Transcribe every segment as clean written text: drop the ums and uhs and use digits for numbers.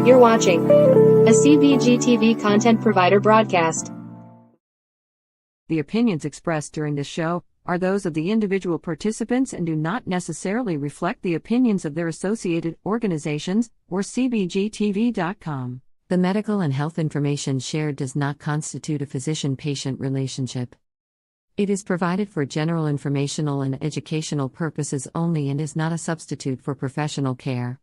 You're watching a CBG TV content provider broadcast. The opinions expressed during this show are those of the individual participants and do not necessarily reflect the opinions of their associated organizations or CBGTV.com. The medical and health information shared does not constitute a physician-patient relationship. It is provided for general informational and educational purposes only and is not a substitute for professional care.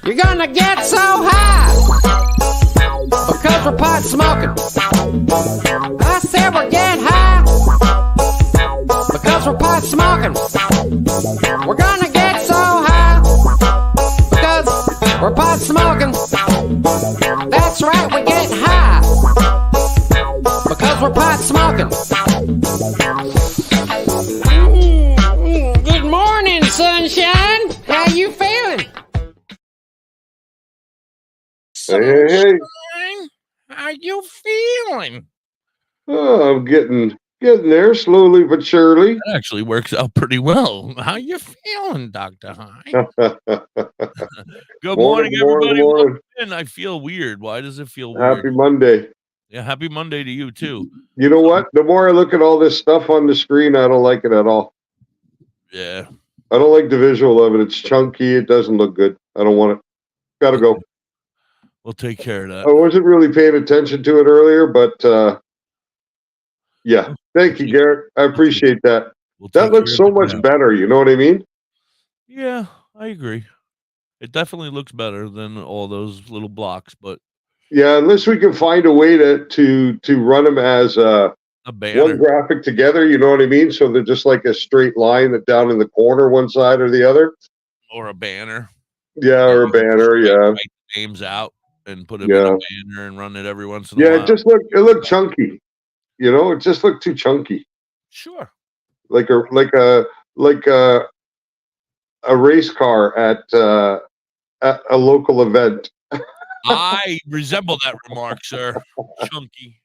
You're gonna get so high because we're pot smoking. I said we're getting high because we're pot smoking. We're gonna get so high because we're pot smoking. That's right, we're getting high because we're pot smoking. Good morning, sunshine. How you feeling? Hey. How you feeling? Oh, I'm getting there slowly but surely. That actually works out pretty well. How you feeling, Dr. High? Good morning, everybody. Morning. And I feel weird. Why does it feel weird? Happy Monday. Yeah, happy Monday to you too. You know what? The more I look at all this stuff on the screen, I don't like it at all. Yeah. I don't like the visual of it. It's chunky. It doesn't look good. I don't want it. Gotta go. We'll take care of that. I wasn't really paying attention to it earlier, but yeah. Thank you, Garrett. I appreciate that. That looks so much better. You know what I mean? Yeah, I agree. It definitely looks better than all those little blocks, but yeah, unless we can find a way to run them as a banner. One graphic together, you know what I mean? So they're just like a straight line that down in the corner, one side or the other. Or a banner. Yeah, or a banner, yeah. Write the names out and put it in a banner and run it every once in a while. Yeah, it looked chunky. You know, it just looked too chunky. Sure. Like a race car at a local event. I resemble that remark, sir. Chunky.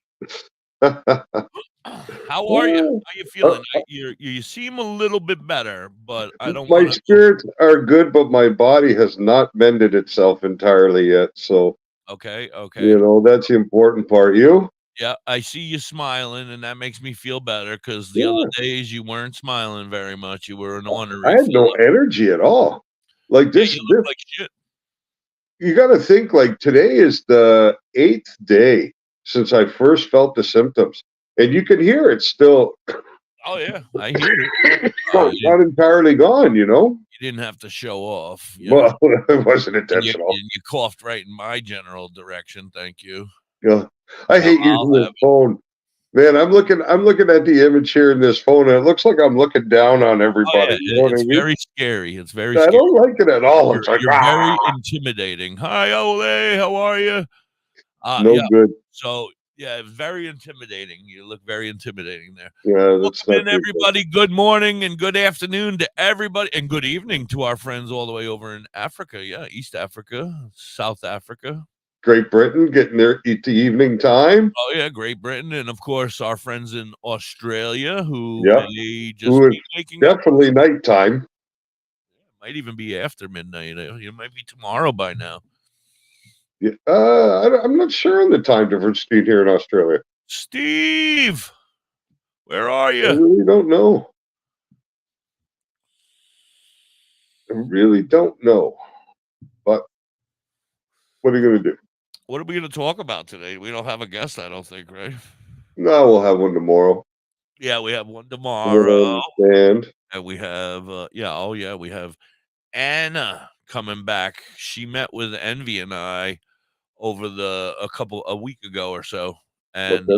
How are you? How you feeling? You seem a little bit better, but I don't. My spirits are good, but my body has not mended itself entirely yet. So okay. You know, that's the important part. You? Yeah, I see you smiling, and that makes me feel better because the other days you weren't smiling very much. You were an ornery. I had no energy at all. Like this. You look like shit. You got to think like today is the 8th day since I first felt the symptoms, and you can hear it still. Oh yeah, I hear it. Not entirely gone, you know. You didn't have to show off. Well, it wasn't intentional. And you coughed right in my general direction. Thank you. Yeah, I hate using this phone. Man, I'm looking at the image here in this phone, and it looks like I'm looking down on everybody. Oh, yeah. You know It's very scary. It's very. I scary. don't like it at all. It's like you're very intimidating. Hi, Ole. How are you? Good. So yeah, very intimidating. You look very intimidating there. Yeah, that's Welcome in, everybody. Good morning and good afternoon to everybody, and good evening to our friends all the way over in Africa. Yeah, East Africa, South Africa. Great Britain getting there at the evening time. Oh yeah, Great Britain, and of course our friends in Australia who may just be making definitely nighttime. Might even be after midnight. It might be tomorrow by now. Yeah, I'm not sure on the time difference between here in Australia. Steve, where are you? I really don't know. But what are you going to do? What are we going to talk about today? We don't have a guest, I don't think, right? No, we'll have one tomorrow. Yeah, we have one tomorrow. And we have, we have Anna coming back. She met with Envy and I over a week ago or so. And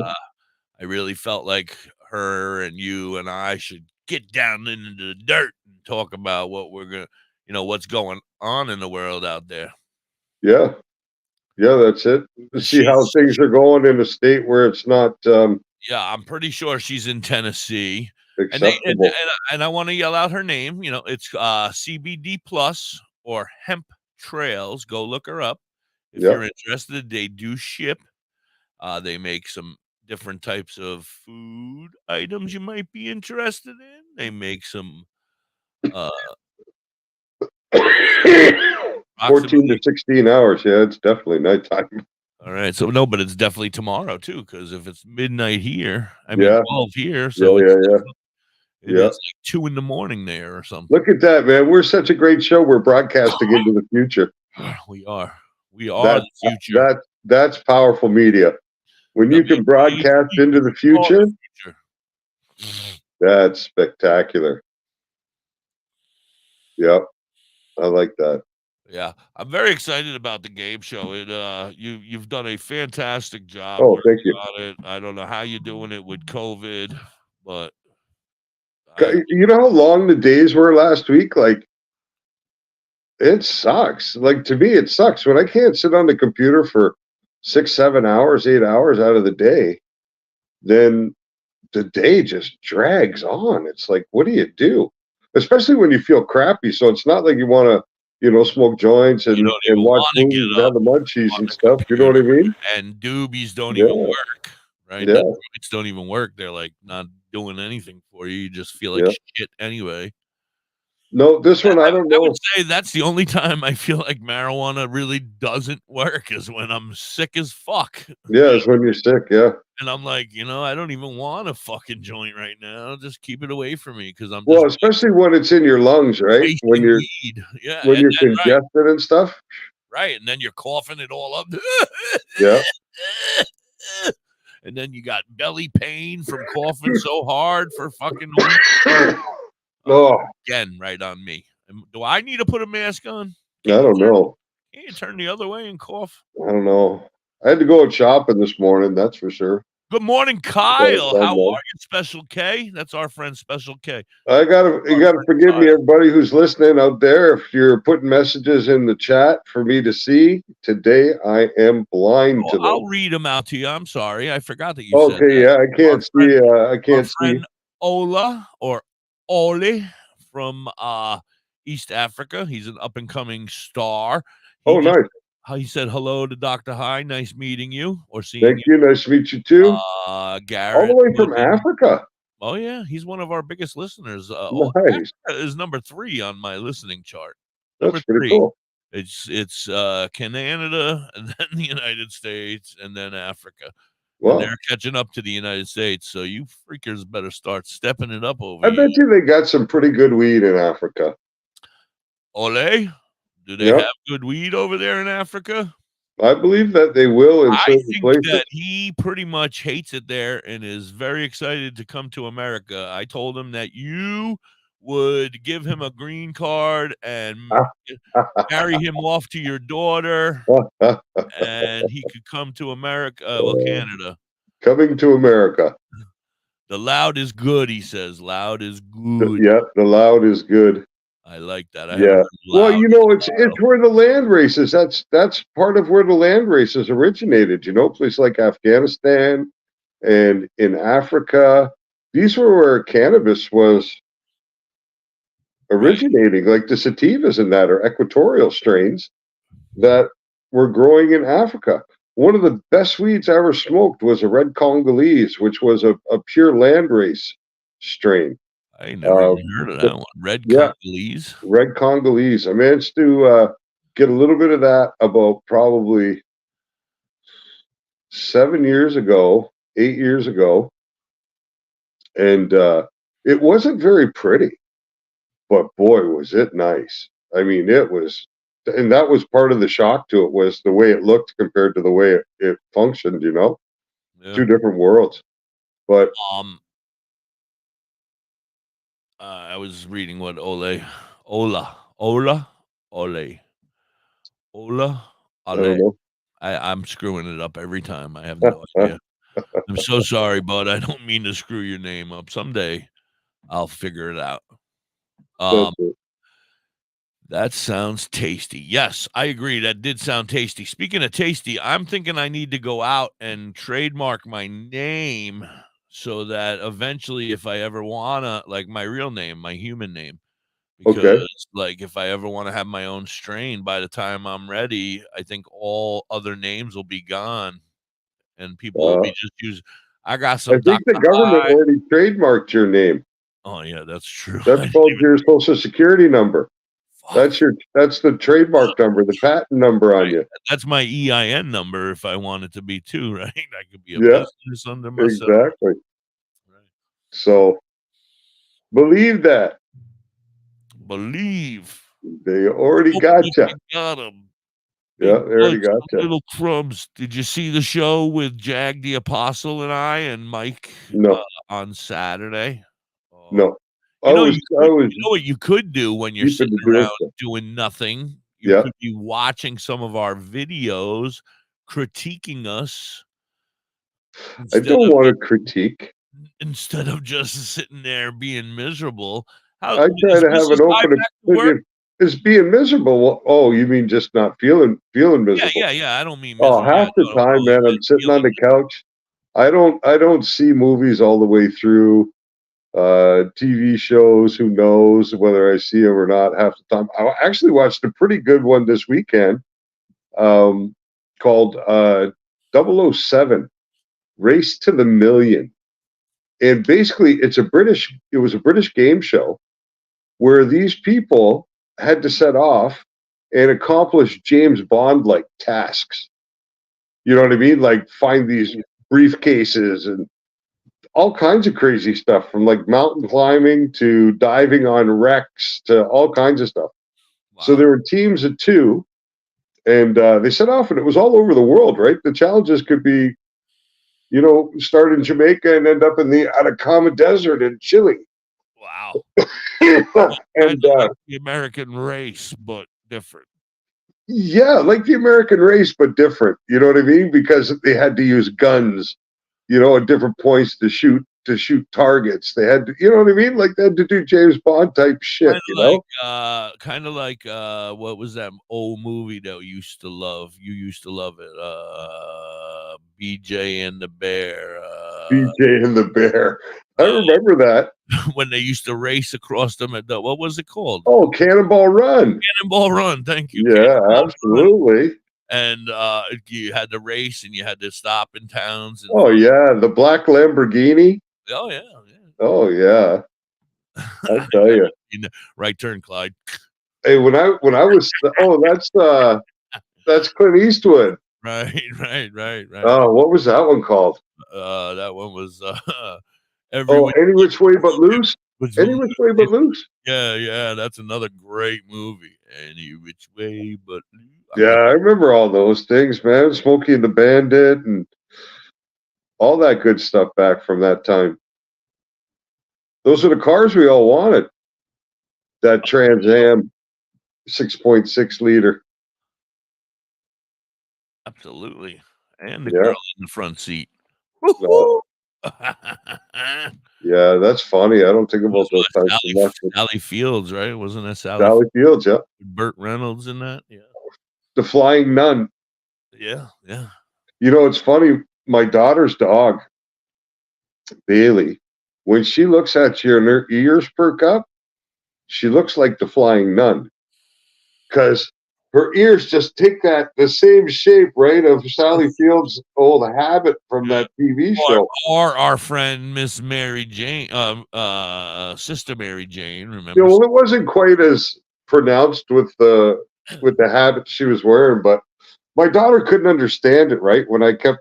I really felt like her and you and I should get down into the dirt and talk about what we're going to, what's going on in the world out there. Yeah. Yeah, that's it. See how things are going in a state where it's not yeah, I'm pretty sure she's in Tennessee. acceptable. And I want to yell out her name. You know, it's CBD Plus or Hemp Trails. Go look her up if Yep. you're interested. They do ship. They make some different types of food items you might be interested in. They make some 14 to 16 hours. Yeah, it's definitely nighttime. All right, so no, but it's definitely tomorrow too, because if it's midnight here, I mean Yeah. 12 here, Yeah, so yeah, yeah. it Yeah. is like 2 in the morning there or something. Look at that, man. We're such a great show. We're broadcasting into the future. We are the future. That's powerful media. When you can broadcast into the future, that's spectacular. Yep. I like that. Yeah, I'm very excited about the game show. You've done a fantastic job. Oh, thank you. On it. I don't know how you're doing it with COVID, but You know how long the days were last week? Like, it sucks. Like, to me, it sucks when I can't sit on the computer for 6, 7 hours, 8 hours out of the day. Then the day just drags on. It's like, what do you do? Especially when you feel crappy. So it's not like you want to, smoke joints and watch movies and have the munchies and stuff. You know what I mean? And doobies don't even work, right? Yeah. The joints don't even work. They're like not doing anything for you. You just feel like shit anyway. No, this one, I don't know. I would say that's the only time I feel like marijuana really doesn't work is when I'm sick as fuck. Yeah, it's when you're sick, yeah. And I'm like, I don't even want a fucking joint right now. Just keep it away from me because I'm well, especially when it's in your lungs, right? When you're when you're congested and stuff. Right, and then you're coughing it all up. Yeah. And then you got belly pain from coughing so hard for fucking weeks. Again, right on me. Do I need to put a mask on? I don't know. Can you turn the other way and cough? I don't know. I had to go out shopping this morning, that's for sure. Good morning, Kyle. How are you, Special K? That's our friend, Special K. You gotta forgive me, everybody who's listening out there. If you're putting messages in the chat for me to see, today I am blind to them. I'll read them out to you. I'm sorry. I forgot that you said that. Okay, yeah, I can't see. I can't see. Ola or Ole from East Africa. He's an up-and-coming star. Nice. He said hello to Dr. High. Nice meeting you or seeing you. Thank you. Nice to meet you too. Garrett. All the way from Africa. Oh, yeah. He's one of our biggest listeners. Nice. Africa is number 3 on my listening chart. That's pretty cool. It's Canada, and then the United States, and then Africa. Wow. And they're catching up to the United States, so you freakers better start stepping it up over here. I bet you they got some pretty good weed in Africa. Ole? Do they have good weed over there in Africa? I believe that they will in certain places. That he pretty much hates it there and is very excited to come to America. I told him that you would give him a green card and carry him off to your daughter, and he could come to America, Canada. Coming to America. The loud is good, he says. Loud is good. The loud is good. I like that. Well, it's where the land races. That's part of where the land races originated. Places like Afghanistan and in Africa. These were where cannabis was originating, like the sativas and that are equatorial strains that were growing in Africa. One of the best weeds I ever smoked was a red Congolese, which was a pure landrace strain. I never even heard of that one. Congolese? Red Congolese. I managed to get a little bit of that about probably 8 years ago. And it wasn't very pretty, but boy, was it nice. I mean, it was, and that was part of the shock to it, was the way it looked compared to the way it functioned, Two different worlds. But I was reading what Ole. I'm screwing it up every time. I have no idea. I'm so sorry, bud. I don't mean to screw your name up. Someday I'll figure it out. That sounds tasty. Yes, I agree. That did sound tasty. Speaking of tasty, I'm thinking I need to go out and trademark my name so that eventually, if I ever wanna, like my real name, my human name, Okay. because like if I ever want to have my own strain, by the time I'm ready, I think all other names will be gone and people will Uh, be just using. I got I some think the Dr. government High. already trademarked your name. Oh yeah, that's true. I That's didn't called even your social security number. fuck. That's the trademark number, the patent number on Right. you. That's my EIN number if I want it to be too, right? I could be a Yeah, business under myself. exactly. Right. So believe that. Believe. They already Hope got that you. you got 'em. Yeah, Big they already bucks got for you. little crumbs. Did you see the show with Jag the Apostle and I and Mike No, on Saturday? Oh, no. I was you know what you could do when you're deep sitting into doing around stuff. doing nothing? You Yeah. could be watching some of our videos, critiquing us I instead don't of want to critique. just sitting there being miserable. How I try is to have Mrs. an High open back to work? opinion. Is being miserable? Oh, you mean just not feeling Yeah, miserable? yeah, yeah. I don't mean Oh, miserable. Yeah, half the no, no, time, you man, I'm meant sitting on feeling. the couch. I don't see movies all the way through. TV shows, who knows whether I see them or not half the time. I actually watched a pretty good one this weekend, called 007 Race to the Million. And basically it was a British game show where these people had to set off and accomplish James Bond like tasks. You know what I mean? Like find these briefcases and all kinds of crazy stuff, from like mountain climbing to diving on wrecks to all kinds of stuff. So Wow. there were teams of two, and they set off, and it was all over the world, right? The challenges could be, start in Jamaica and end up in the Atacama Desert in Chile. Wow. Kind And of like the American race, but different. yeah, like the American race, but different. You know what I mean? Because they had to use guns, at different points to shoot targets. They had to, you know what I mean? Like they had to do James Bond type shit, Kind of like what was that old movie that you used to love? You used to love it. BJ and the Bear. BJ and the Bear. I Uh, remember that. when they used to race across them at what was it called? Oh, Cannonball Run. Cannonball Run. Thank you. Yeah, Cannonball Run. absolutely. And you had to race and you had to stop in towns and Oh find. yeah, the black Lamborghini. Oh yeah, yeah. Oh yeah, I tell you. Right turn, Clyde. Hey, when I was that's Clint Eastwood. Right, right. Oh, what was that one called? That one was every Oh, which Any Which Way But Loose. was Any Which Way But Loose. yeah. That's another great movie. Any which way but Yeah, I remember all those things, man. Smokey and the Bandit and all that good stuff back from that time. Those are the cars we all wanted. That Trans Am 6.6 liter. absolutely, and the Yeah. girl in the front seat. Uh, yeah, that's funny. I don't think about those types of much. Sally Fields, right? Wasn't that Sally Fields, yeah. Burt Reynolds in that? Yeah. The Flying Nun. Yeah, yeah. It's funny. My daughter's dog, Bailey, when she looks at you and her ears perk up, she looks like the Flying Nun. Because her ears just take the same shape, right, of Sally Fields' old habit from that TV show. Or our friend Miss Mary Jane, Sister Mary Jane, remember? Yeah, well, it wasn't quite as pronounced with the habit she was wearing, but my daughter couldn't understand it, right? When I kept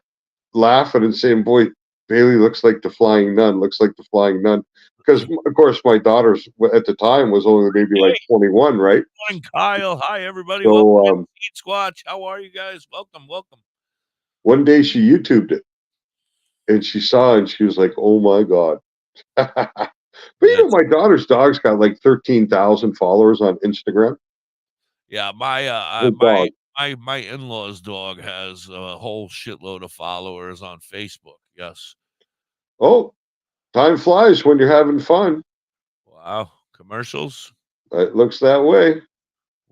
laughing and saying, "Boy, Bailey looks like the Flying Nun, looks like the Flying Nun." Because, of course, my daughter's at the time was only maybe like 21, right? Morning, Kyle. Hi, everybody. So, welcome to Eat Squatch. How are you guys? Welcome. One day she YouTubed it, and she saw it, and she was like, "Oh my god!" But my daughter's dog's got like 13,000 followers on Instagram. Yeah, Her dog. my in-laws' dog has a whole shitload of followers on Facebook. Yes. Oh, time flies when you're having fun. Wow. Commercials. It looks that way.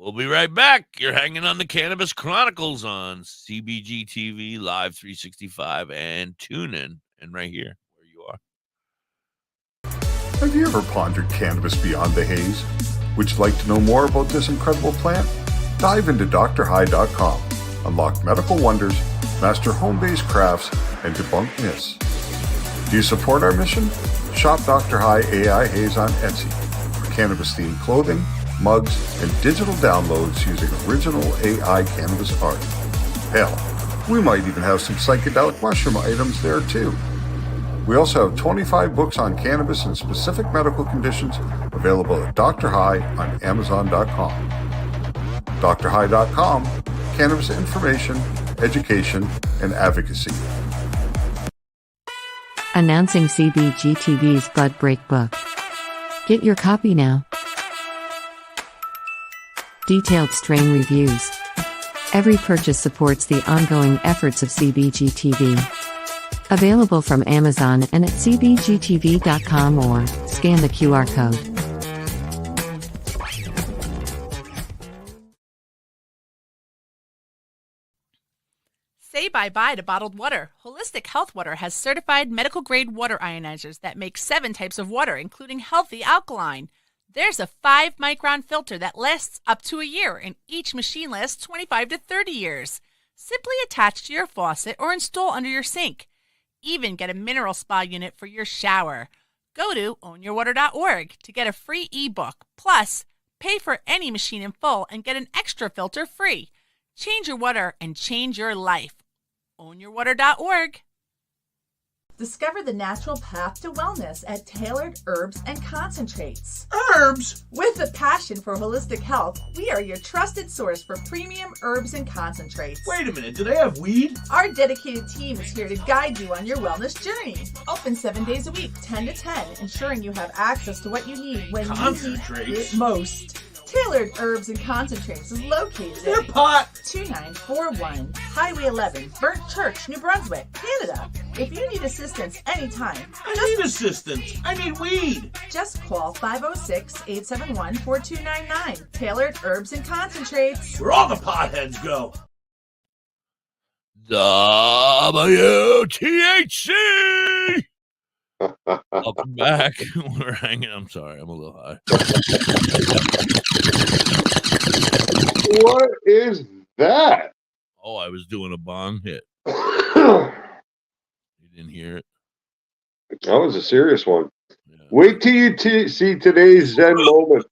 We'll be right back. You're hanging on the Cannabis Chronicles on CBG TV, Live 365, and TuneIn, and right here where you are. Have you ever pondered cannabis beyond the haze? Would you like to know more about this incredible plant? Dive into drhigh.com. Unlock medical wonders, master home-based crafts, and debunk myths. Do you support our mission? Shop Dr. High AI Haze on Etsy for cannabis-themed clothing, mugs, and digital downloads using original AI cannabis art. Hell, we might even have some psychedelic mushroom items there too. We also have 25 books on cannabis and specific medical conditions available at Dr. High on Amazon.com. drhigh.com, cannabis information, education, and advocacy. Announcing CBG TV's Bud Break book. Get your copy now. Detailed strain reviews. Every purchase supports the ongoing efforts of CBG TV. Available from Amazon and at cbgtv.com or scan the QR code. Say bye-bye to bottled water. Holistic Health Water has certified medical-grade water ionizers that make 7 types of water, including healthy alkaline. There's a 5-micron filter that lasts up to a year, and each machine lasts 25 to 30 years. Simply attach to your faucet or install under your sink. Even get a mineral spa unit for your shower. Go to ownyourwater.org to get a free ebook. Plus, pay for any machine in full and get an extra filter free. Change your water and change your life. Ownyourwater.org. Discover the natural path to wellness at Tailored Herbs and Concentrates. Herbs? With a passion for holistic health, we are your trusted source for premium herbs and concentrates. Wait a minute, do they have weed? Our dedicated team is here to guide you on your wellness journey. Open 7 days a week, 10 to 10, ensuring you have access to what you need when you need it most. Tailored Herbs and Concentrates is located They're pot. 2941 Highway 11, Burnt Church, New Brunswick, Canada. If you need assistance anytime, I need assistance. I need weed. Just call 506-871-4299. Tailored Herbs and Concentrates. Where all the potheads go. WTHC! Welcome back. We're hanging. I'm sorry, I'm a little high. What is that? Oh, I was doing a bong hit. You didn't hear it? That was a serious one. Yeah. Wait till you see today's Zen moment.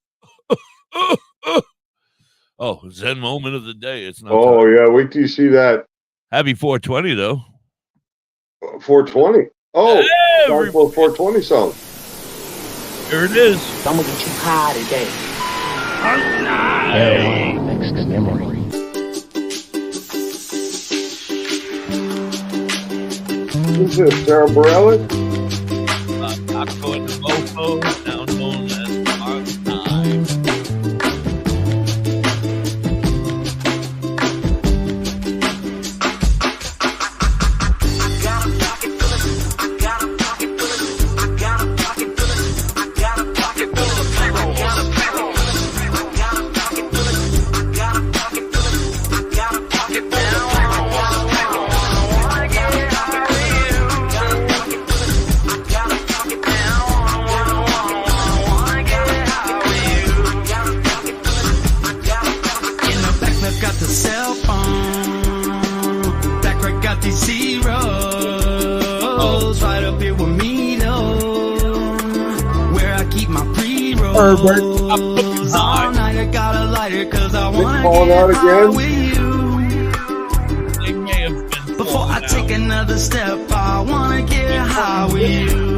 Oh, Zen moment of the day. It's not. Oh, yeah. Wait till you see that. Happy 420, though. 420. Oh, hey, 420 song. Here it is. I'm gonna get you high today. Marijuana affects the memory. Who's this, Sarah Bareilles? Taco and the Mofo, now known as Mark Time. Herbert. All night I got a lighter cause I wanna calling out get high again? with you. They may have been Before I take another step, I wanna get high with you.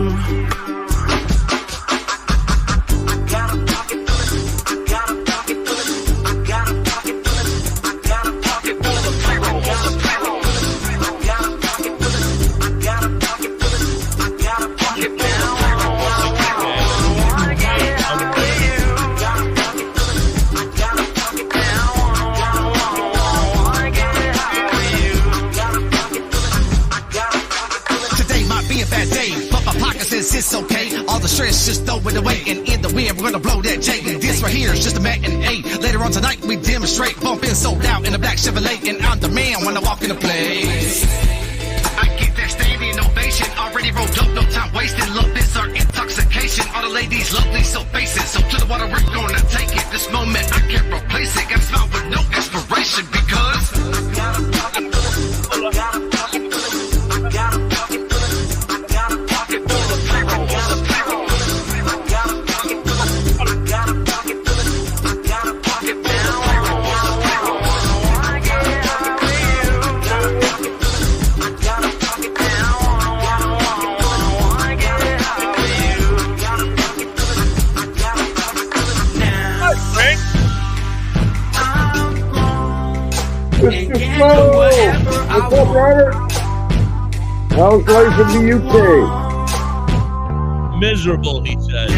It's okay, all the stress just throw it away, and in the wind we're gonna blow that J. And this this right here is just a matinee. Later on tonight, we demonstrate. Bumping sold out in a black Chevrolet, and I'm the man when I walk in the place. I get that standing ovation, already rolled up, no time wasted. Love this our intoxication. All the ladies lovely, so face it. So to the water, we're gonna take it. This moment, I can't replace it. Got smile with no inspiration because I got a pocket full of, I got a pocket full of, I got a pocket full of, I got a pocket full of, I got a pocket full of, I got a pocket full of, I got a pocket full of, I got a pocket full of. Mr. Slow! What's up, Robert? How's life in the UK? Miserable, he said.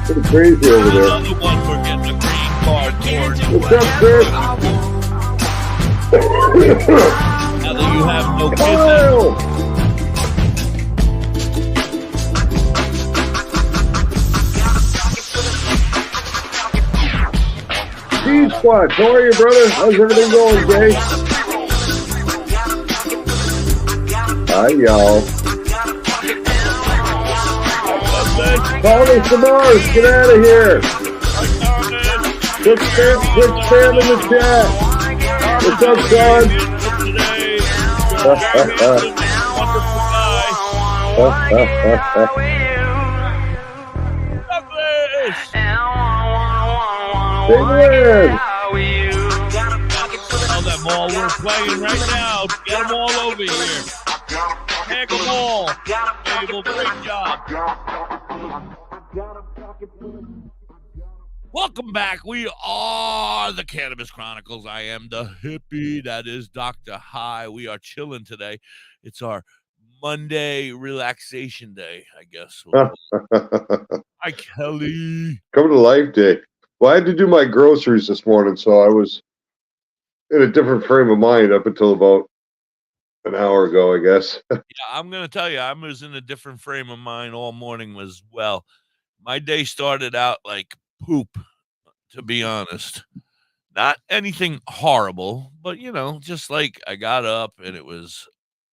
Pretty crazy over there. Another one for getting a green card towards. What's up, Chris? Now that you have no kids. Kyle! G-Squad, how are you, brother? How's everything going, Jay? Hi, y'all. Call me some more. Get out of here. Quick spam in the chat. What's up, son? Tell them all we're playing right now. Get them all over here. Tag them all. Abel, great job. Welcome back. We are the Cannabis Chronicles. I am the hippie. That is Dr. High. We are chilling today. It's our Monday relaxation day, I guess. Hi, Kelly. Coming to life day. Well, I had to do my groceries this morning, so I was in a different frame of mind up until about an hour ago, I guess. Yeah, I'm going to tell you, I was in a different frame of mind all morning as well. My day started out like poop, to be honest. Not anything horrible, but, you know, just like I got up and it was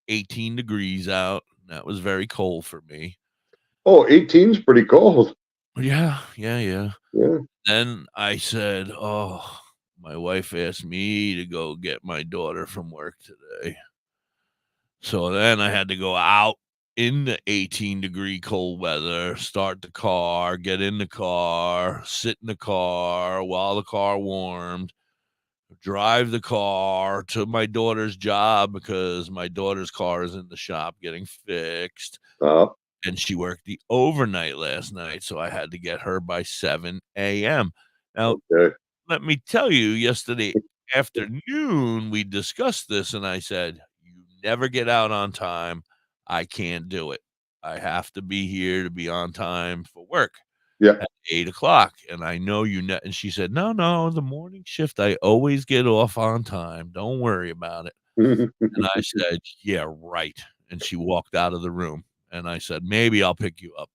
18 degrees out. That was very cold for me. Oh, 18's pretty cold. Yeah. Yeah. Then I said, oh, my wife asked me to go get my daughter from work today. So then I had to go out in the 18-degree cold weather, start the car, get in the car, sit in the car while the car warmed, drive the car to my daughter's job because my daughter's car is in the shop getting fixed. And she worked the overnight last night, so I had to get her by 7 a.m. Now, let me tell you, yesterday afternoon, we discussed this, and I said, you never get out on time. I can't do it. I have to be here to be on time for work at 8 o'clock. And I know you know. And she said, no, the morning shift, I always get off on time. Don't worry about it. And I said, yeah, right. And she walked out of the room. And I said, maybe I'll pick you up.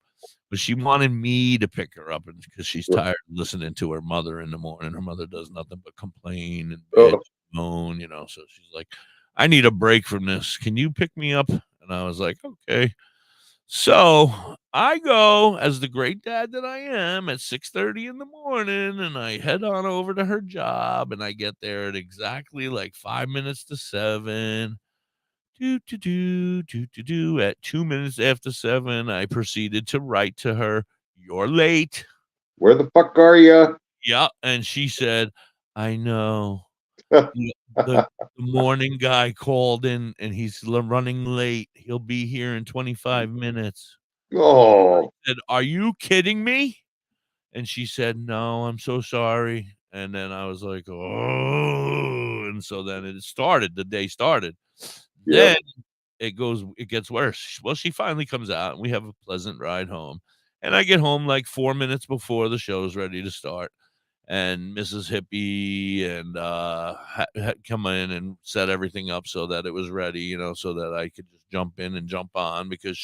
But she wanted me to pick her up because she's tired of listening to her mother in the morning. Her mother does nothing but complain and bitch and moan, you know. So she's like, I need a break from this. Can you pick me up? And I was like, okay. So I go, as the great dad that I am, at 6:30 in the morning, and I head on over to her job, and I get there at exactly like 5 minutes to 7. At 2 minutes after 7, I proceeded to write to her, "You're late. Where the fuck are you?" Yeah, and she said, "I know." The morning guy called in, and he's running late. He'll be here in 25 minutes. Oh. I said, "Are you kidding me?" And she said, "No, I'm so sorry." And then I was like, "Oh." And so then it started. The day started. Then it gets worse. Well, she finally comes out, and we have a pleasant ride home. And I get home like 4 minutes before the show's ready to start. And Mrs. Hippie and had come in and set everything up so that it was ready, you know, so that I could just jump in and jump on because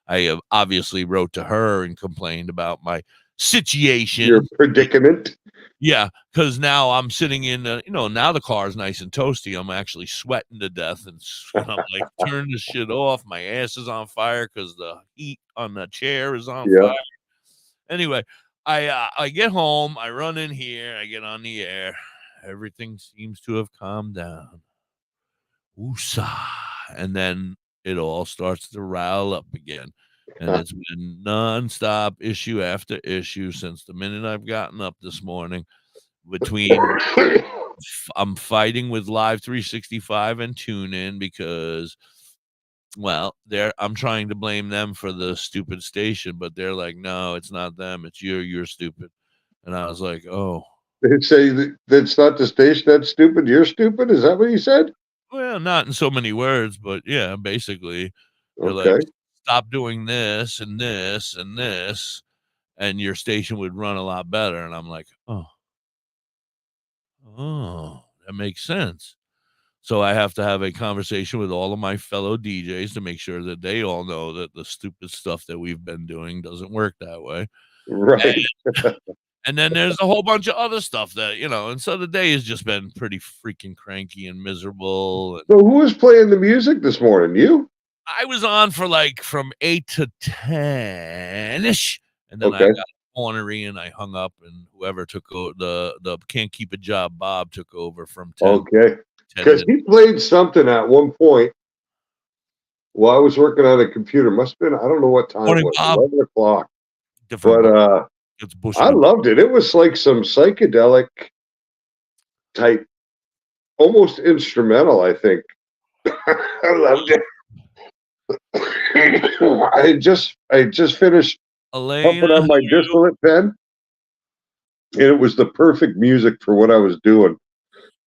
I obviously wrote to her and complained about my situation. Your predicament. Yeah, because now I'm sitting in, now the car is nice and toasty. I'm actually sweating to death, and I'm like, turn this shit off. My ass is on fire because the heat on the chair is on fire. Anyway, I get home, I run in here, I get on the air. Everything seems to have calmed down. Woosah. And then it all starts to rile up again. And it's been nonstop issue after issue since the minute I've gotten up this morning. Between I'm fighting with Live 365 and TuneIn because, well, I'm trying to blame them for the stupid station, but they're like, no, it's not them, it's you're stupid. And I was like, oh. They'd say that's not the station that's stupid, you're stupid? Is that what you said? Well, not in so many words, but yeah, basically. They're Okay. like, stop doing this and this and this, and your station would run a lot better. And I'm like, oh, that makes sense. So I have to have a conversation with all of my fellow DJs to make sure that they all know that the stupid stuff that we've been doing doesn't work that way. Right. And then there's a whole bunch of other stuff that, and so the day has just been pretty freaking cranky and miserable. So who was playing the music this morning? You? I was on for from 8 to 10-ish. And then I got ornery and I hung up, and whoever took over, the Can't Keep a Job, Bob, took over from 10. Okay. Because he played something at one point while I was working on a computer. Must have been, I don't know what time it was, Bob. 11 o'clock. Different but I loved it. It was like some psychedelic type, almost instrumental, I think. I loved it. I just finished pumping on my distillate pen, and it was the perfect music for what I was doing.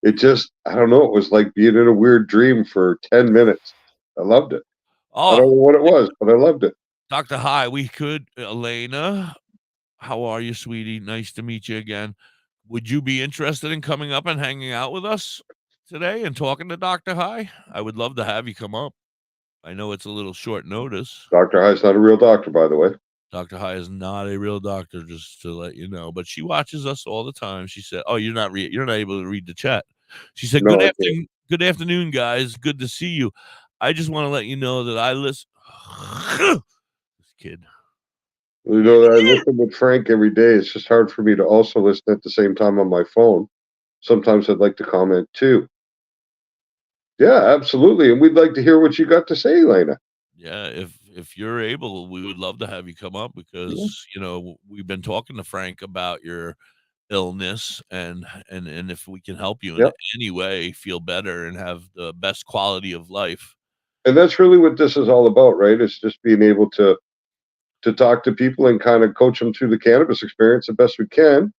It just, I don't know, it was like being in a weird dream for 10 minutes. I loved it. I don't know what it was, but I loved it. Dr. High, we could, Elena, how are you, sweetie? Nice to meet you again. Would you be interested in coming up and hanging out with us today and talking to Dr. High? I would love to have you come up. I know it's a little short notice. Dr. High's not a real doctor, by the way. Dr. High is not a real doctor, just to let you know. But she watches us all the time. She said, "Oh, you're not able to read the chat." She said, No, "Good afternoon, guys. Good to see you. I just want to let you know that I listen." This kid. You know that I listen with Frank every day. It's just hard for me to also listen at the same time on my phone. Sometimes I'd like to comment too. Yeah, absolutely. And we'd like to hear what you got to say, Elena. Yeah, if you're able, we would love to have you come up because, we've been talking to Frank about your illness and if we can help you in any way feel better and have the best quality of life. And that's really what this is all about, right? It's just being able to talk to people and kind of coach them through the cannabis experience the best we can.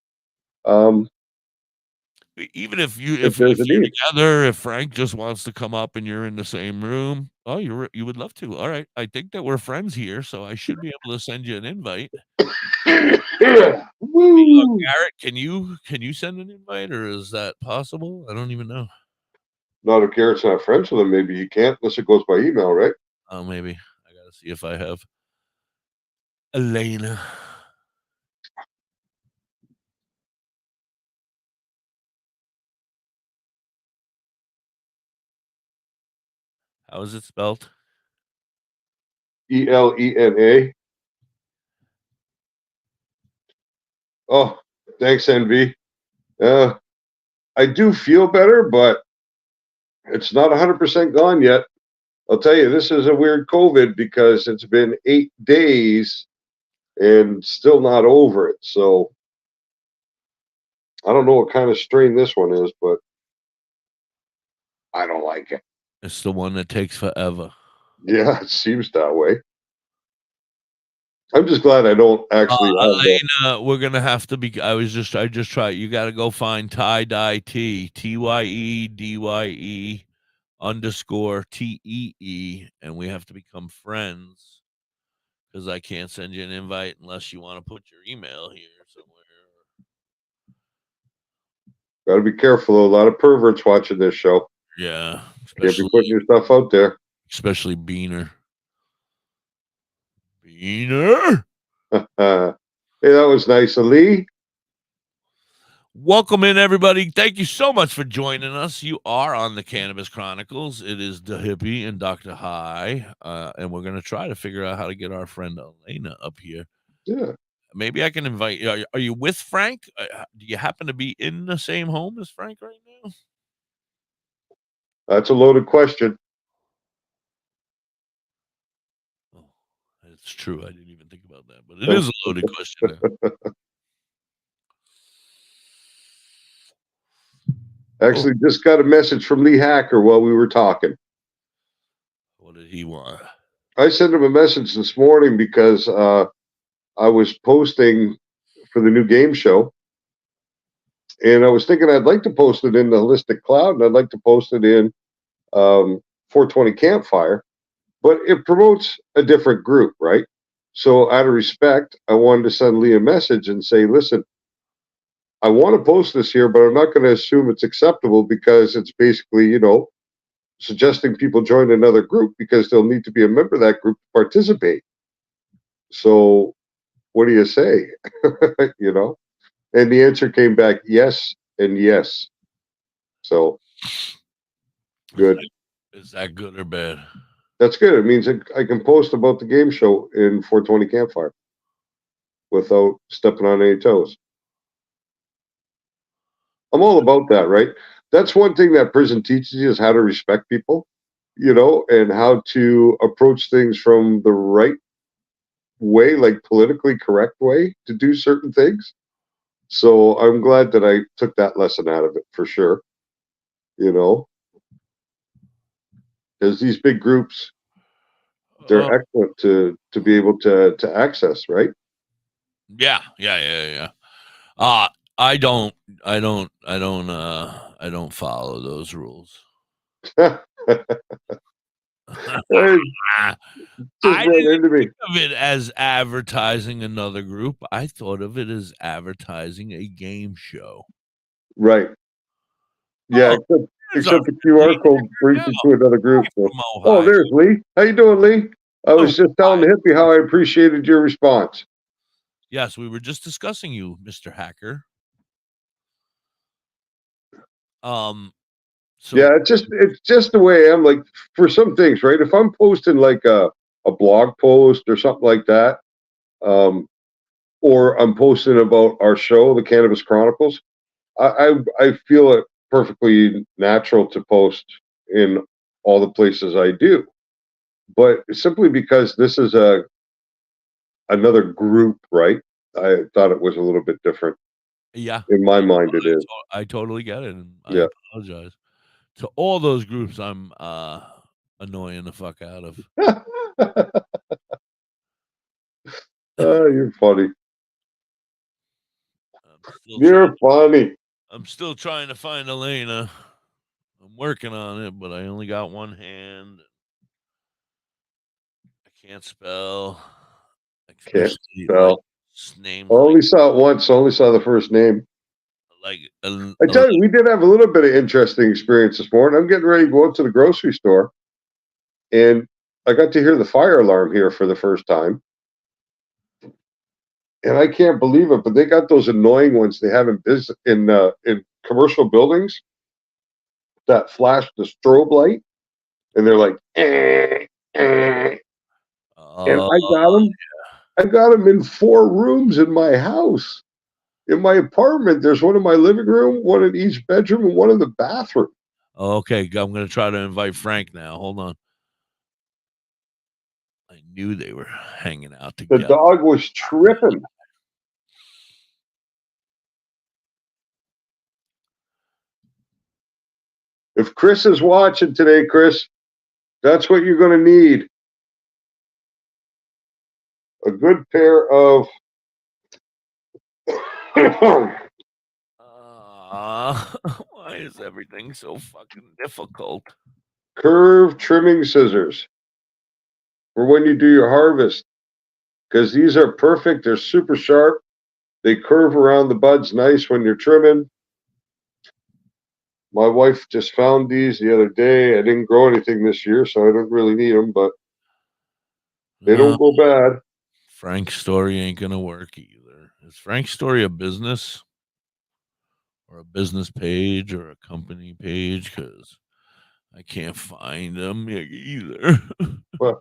Even if you're together, if Frank just wants to come up and you're in the same room, you would love to. All right, I think that we're friends here, so I should be able to send you an invite. Woo! Garrett, can you send an invite, or is that possible? I don't even know. Not if Garrett's not friends with him, maybe he can't unless it goes by email, right? Oh, maybe. I gotta see if I have Elena. How is it spelled? ELENA. Oh, thanks, NV. I do feel better, but it's not 100% gone yet. I'll tell you, this is a weird COVID because it's been 8 days and still not over it. So I don't know what kind of strain this one is, but I don't like it. It's the one that takes forever. Yeah, it seems that way. I'm just glad I don't actually. Elena, we're gonna have to be. I just tried. You got to go find tie-dye T TYEDYE _TEE, and we have to become friends because I can't send you an invite unless you want to put your email here somewhere. Got to be careful. A lot of perverts watching this show. Yeah, can't be putting your stuff out there. Especially Beaner. Beaner. Hey, that was nice. Lee? Welcome in, everybody. Thank you so much for joining us. You are on the Cannabis Chronicles. It is Da.Hippie and Doktor High, and we're going to try to figure out how to get our friend Elena up here. Yeah. Maybe I can invite you. Are you with Frank? Do you happen to be in the same home as Frank right now? That's a loaded question. Oh, it's true. I didn't even think about that, but it is a loaded question. Actually, just got a message from Lee Hacker while we were talking. What did he want? I sent him a message this morning because I was posting for the new game show, and I was thinking I'd like to post it in the Holistic Cloud, and I'd like to post it in 420 Campfire, but it promotes a different group, right? So out of respect, I wanted to send Lee a message and say, listen, I want to post this here, but I'm not going to assume it's acceptable because it's basically, suggesting people join another group because they'll need to be a member of that group to participate. So what do you say? And the answer came back, yes and yes. So good. Is that good or bad? That's good. It means I can post about the game show in 420 Campfire without stepping on any toes. I'm all about that, right? That's one thing that prison teaches you is how to respect people, and how to approach things from the right way, like politically correct way to do certain things. So I'm glad that I took that lesson out of it for sure. Because these big groups, they're excellent to be able to access, right? Yeah. I don't follow those rules. Just I ran didn't into me. think of it as advertising another group. I thought of it as advertising a game show. Right. Yeah, except the QR code brings you to another group. So. There's Lee. How you doing, Lee? I was just telling the hippie how I appreciated your response. Yes, we were just discussing you, Mr. Hacker. So yeah, it's just the way I am. Like for some things, right? If I'm posting like a blog post or something like that, or I'm posting about our show, the Cannabis Chronicles, I feel it perfectly natural to post in all the places I do. But simply because this is another group, right? I thought it was a little bit different. Yeah. In my mind, it is. I totally get it. And I apologize to all those groups I'm annoying the fuck out of. You're funny. You're funny. I'm still trying to find Elena. I'm working on it, but I only got one hand. I can't spell. Can't spell. Only saw it once. Only saw the first name. I tell you, we did have a little bit of interesting experience this morning. I'm getting ready to go out to the grocery store, and I got to hear the fire alarm here for the first time. And I can't believe it, but they got those annoying ones they have in business in commercial buildings that flash the strobe light, and they're like, And I got them. I got them in 4 rooms in my house. In my apartment, there's one in my living room, one in each bedroom, and one in the bathroom. Okay, I'm going to try to invite Frank now. Hold on. I knew they were hanging out together. The dog was tripping. If Chris is watching today, Chris, that's what you're going to need. A good pair of why is everything so fucking difficult? Curve trimming scissors for when you do your harvest, because these are perfect. They're super sharp. They curve around the buds nice when you're trimming. My wife just found these the other day. I didn't grow anything this year, so I don't really need them, but they don't go bad. Frank's story ain't going to work either. Is Frank's story a business or a business page or a company page? Because I can't find them either. Why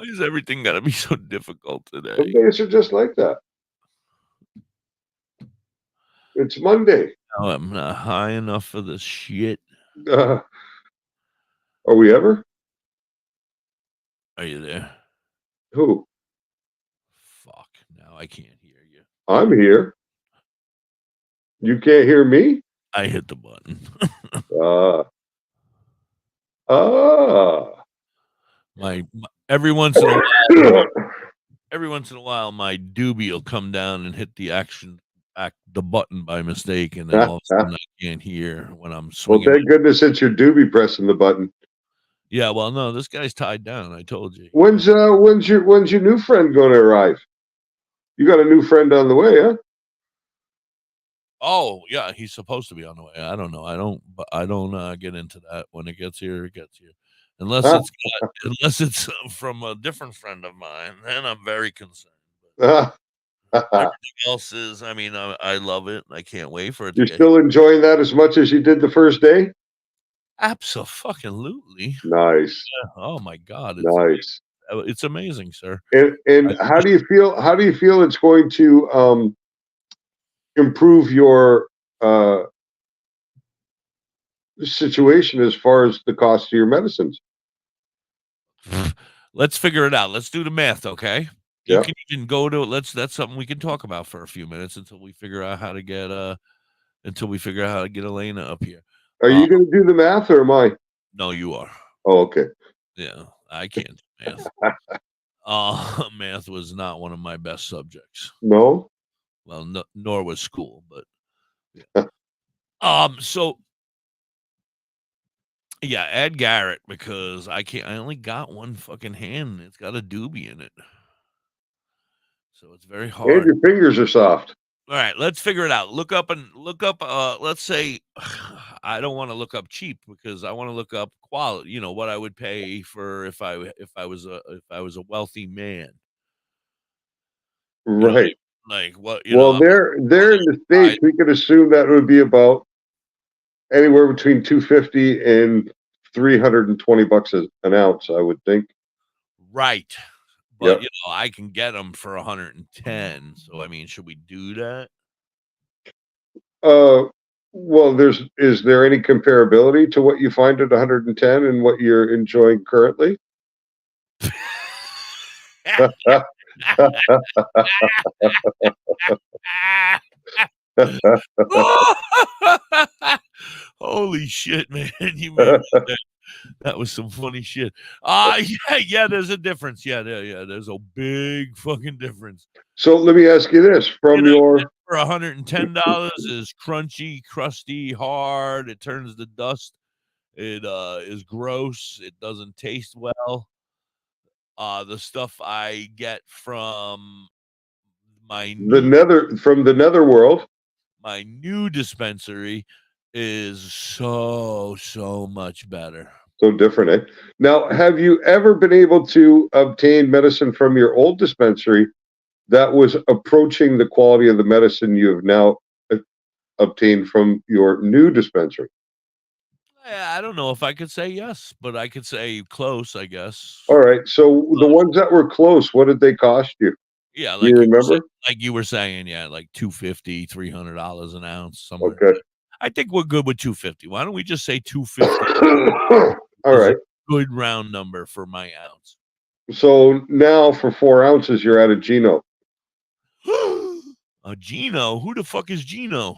is everything got to be so difficult today? Some days are just like that. It's Monday. No, I'm not high enough for this shit. Are we ever? Are you there? Who? Fuck. Now I can't hear you. I'm here. You can't hear me? I hit the button. My every once in a while, my doobie will come down and hit the the button by mistake, and then all of a sudden I can't hear when I'm swinging. Well, thank goodness it's your doobie pressing the button. Yeah, well, no, this guy's tied down. I told you. When's your new friend going to arrive? You got a new friend on the way, huh? Oh yeah, he's supposed to be on the way. I don't know. I don't get into that. When it gets here, it gets here. Unless it's from a different friend of mine, then I'm very concerned. Everything else is, I mean, I love it. I can't wait for it. You're still enjoying that as much as you did the first day? Absolutely. Nice. Yeah. Oh my God. Nice. It's amazing, sir. And how do you feel? How do you feel it's going to improve your situation as far as the cost of your medicines? Let's figure it out. Let's do the math, okay? You can even go to that's something we can talk about for a few minutes until we figure out how to get Elena up here. Are you going to do the math or am I? No, you are. Oh, okay. Yeah, I can't do math. Math was not one of my best subjects. No? Well, nor was school, but yeah. So yeah, Ed Garrett, because I only got one fucking hand. It's got a doobie in it. So it's very hard. And your fingers are soft. All right, let's figure it out. Look up. Let's say I don't want to look up cheap because I want to look up quality. You know what I would pay for if I was a wealthy man. Right. Like what? They're in the States. We could assume that would be about anywhere between $250 and $320 an ounce. I would think. Right. But I can get them for 110. So I mean, should we do that? Well, is there any comparability to what you find at 110 and what you're enjoying currently? Holy shit, man! You made that was some funny shit. Yeah, there's a difference. Yeah, there's a big fucking difference. So let me ask you this: for $110 is crunchy, crusty, hard. It turns to dust. It is gross. It doesn't taste well. The stuff I get from the netherworld, my new dispensary is so much better. So different, eh? Now, have you ever been able to obtain medicine from your old dispensary that was approaching the quality of the medicine you have now obtained from your new dispensary? I don't know if I could say yes, but I could say close, I guess. All right. So the ones that were close, what did they cost you? Yeah, like you remember? Like you were saying, yeah, like $250, $300 an ounce. Somewhere. Okay. I think we're good with $250. Why don't we just say $250? All right. Good round number for my ounce. So now for 4 ounces, you're at a Gino. A Gino? Who the fuck is Gino?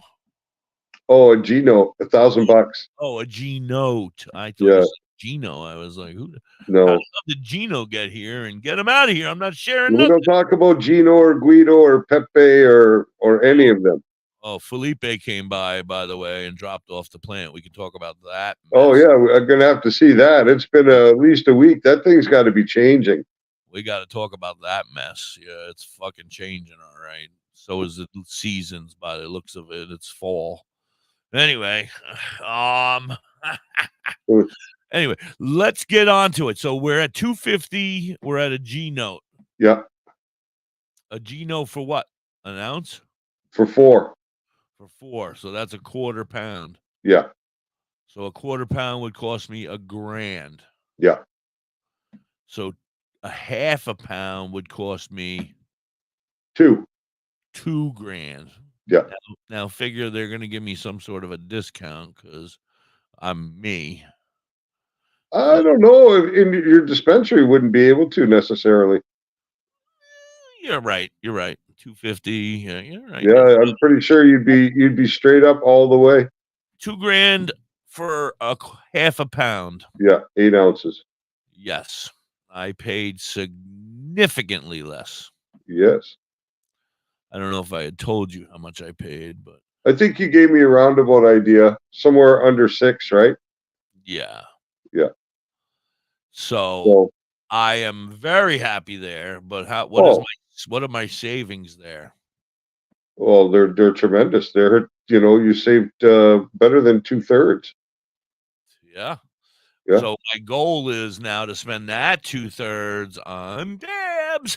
Oh, a Gino, $1,000. Oh, a G-Note. I thought it was Gino. I was like, who? No. How did Gino get here and get him out of here? I'm not sharing. We don't talk about Gino or Guido or Pepe or any of them. Oh, Felipe came by the way, and dropped off the plant. We can talk about that. Oh, yeah. I'm going to have to see that. It's been at least a week. That thing's got to be changing. We got to talk about that mess. Yeah, it's fucking changing. All right. So is the seasons by the looks of it. It's fall. Anyway, anyway, let's get on to it. So we're at 250. We're at a G-Note. Yeah. A G-Note for what? An ounce? For 4. For 4. So that's a quarter pound. Yeah. So a quarter pound would cost me $1,000. Yeah. So a half a pound would cost me 2. $2,000. Yeah. Now figure they're going to give me some sort of a discount because I'm me. I don't know if in your dispensary wouldn't be able to necessarily. You're right. $250. Yeah, you're right. Yeah, I'm pretty sure you'd be straight up all the way. $2,000 for a half a pound. Yeah, 8 ounces. Yes, I paid significantly less. Yes. I don't know if I had told you how much I paid, but I think you gave me a roundabout idea, somewhere under 6, right? yeah. Yeah. So I am very happy there. But what are my savings there? Well, they're tremendous. You saved better than 2/3. Yeah. Yeah. So my goal is now to spend that 2/3 on dabs.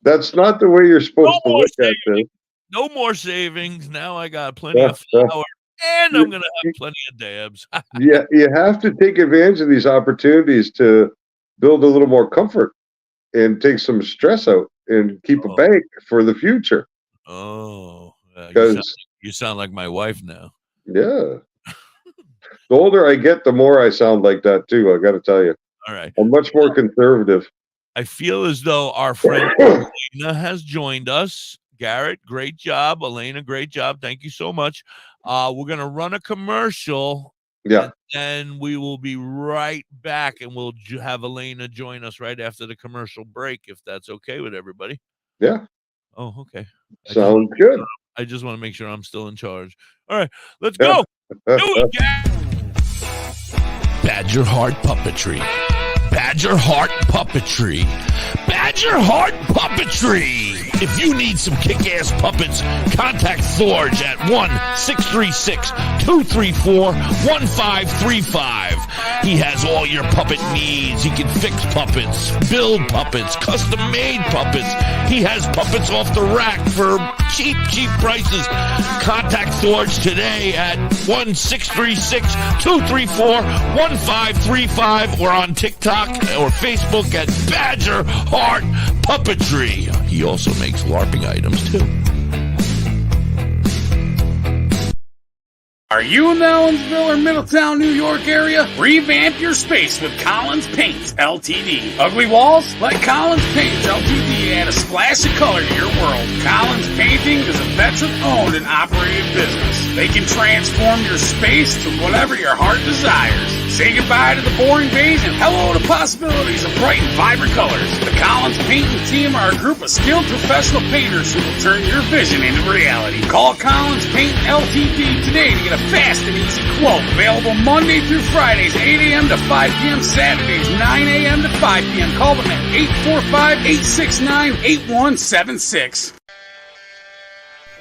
That's not the way you're supposed to look at this. No more savings. Now I got plenty of flour, and I'm going to have plenty of dabs. Yeah, you have to take advantage of these opportunities to build a little more comfort and take some stress out and keep a bank for the future. Oh, because you sound like my wife now. Yeah. The older I get, the more I sound like that too. I got to tell you. All right. I'm much more conservative. I feel as though our friend Elena has joined us. Garrett, great job. Elena, great job. Thank you so much. We're going to run a commercial. Yeah. And then we will be right back, and we'll have Elena join us right after the commercial break, if that's okay with everybody. Yeah. Oh, okay. Sounds good. I just want to make sure I'm still in charge. All right, let's go. Do it, Garrett. Badger Heart Puppetry. Badger Heart Puppetry. Badger Heart Puppetry. If you need some kick-ass puppets, contact Thorge at 1-636-234-1535. He has all your puppet needs. He can fix puppets, build puppets, custom-made puppets. He has puppets off the rack for cheap prices. Contact Thorge today at 1-636-234-1535 or on TikTok or Facebook at Badger Heart Puppetry. He also makes LARPing items too. Are you in the Ellensville or Middletown, New York area? Revamp your space with Collins Paints Ltd. Ugly walls? Let Collins Paints Ltd. add a splash of color to your world. Collins Painting is a veteran-owned and operated business. They can transform your space to whatever your heart desires. Say goodbye to the boring beige and hello to possibilities of bright and vibrant colors. The Collins Painting team are a group of skilled professional painters who will turn your vision into reality. Call Collins Paint Ltd. today to get a fast and easy quote. Available Monday through Fridays, 8 a.m. to 5 p.m. Saturdays, 9 a.m. to 5 p.m. Call them at 845-869-8176.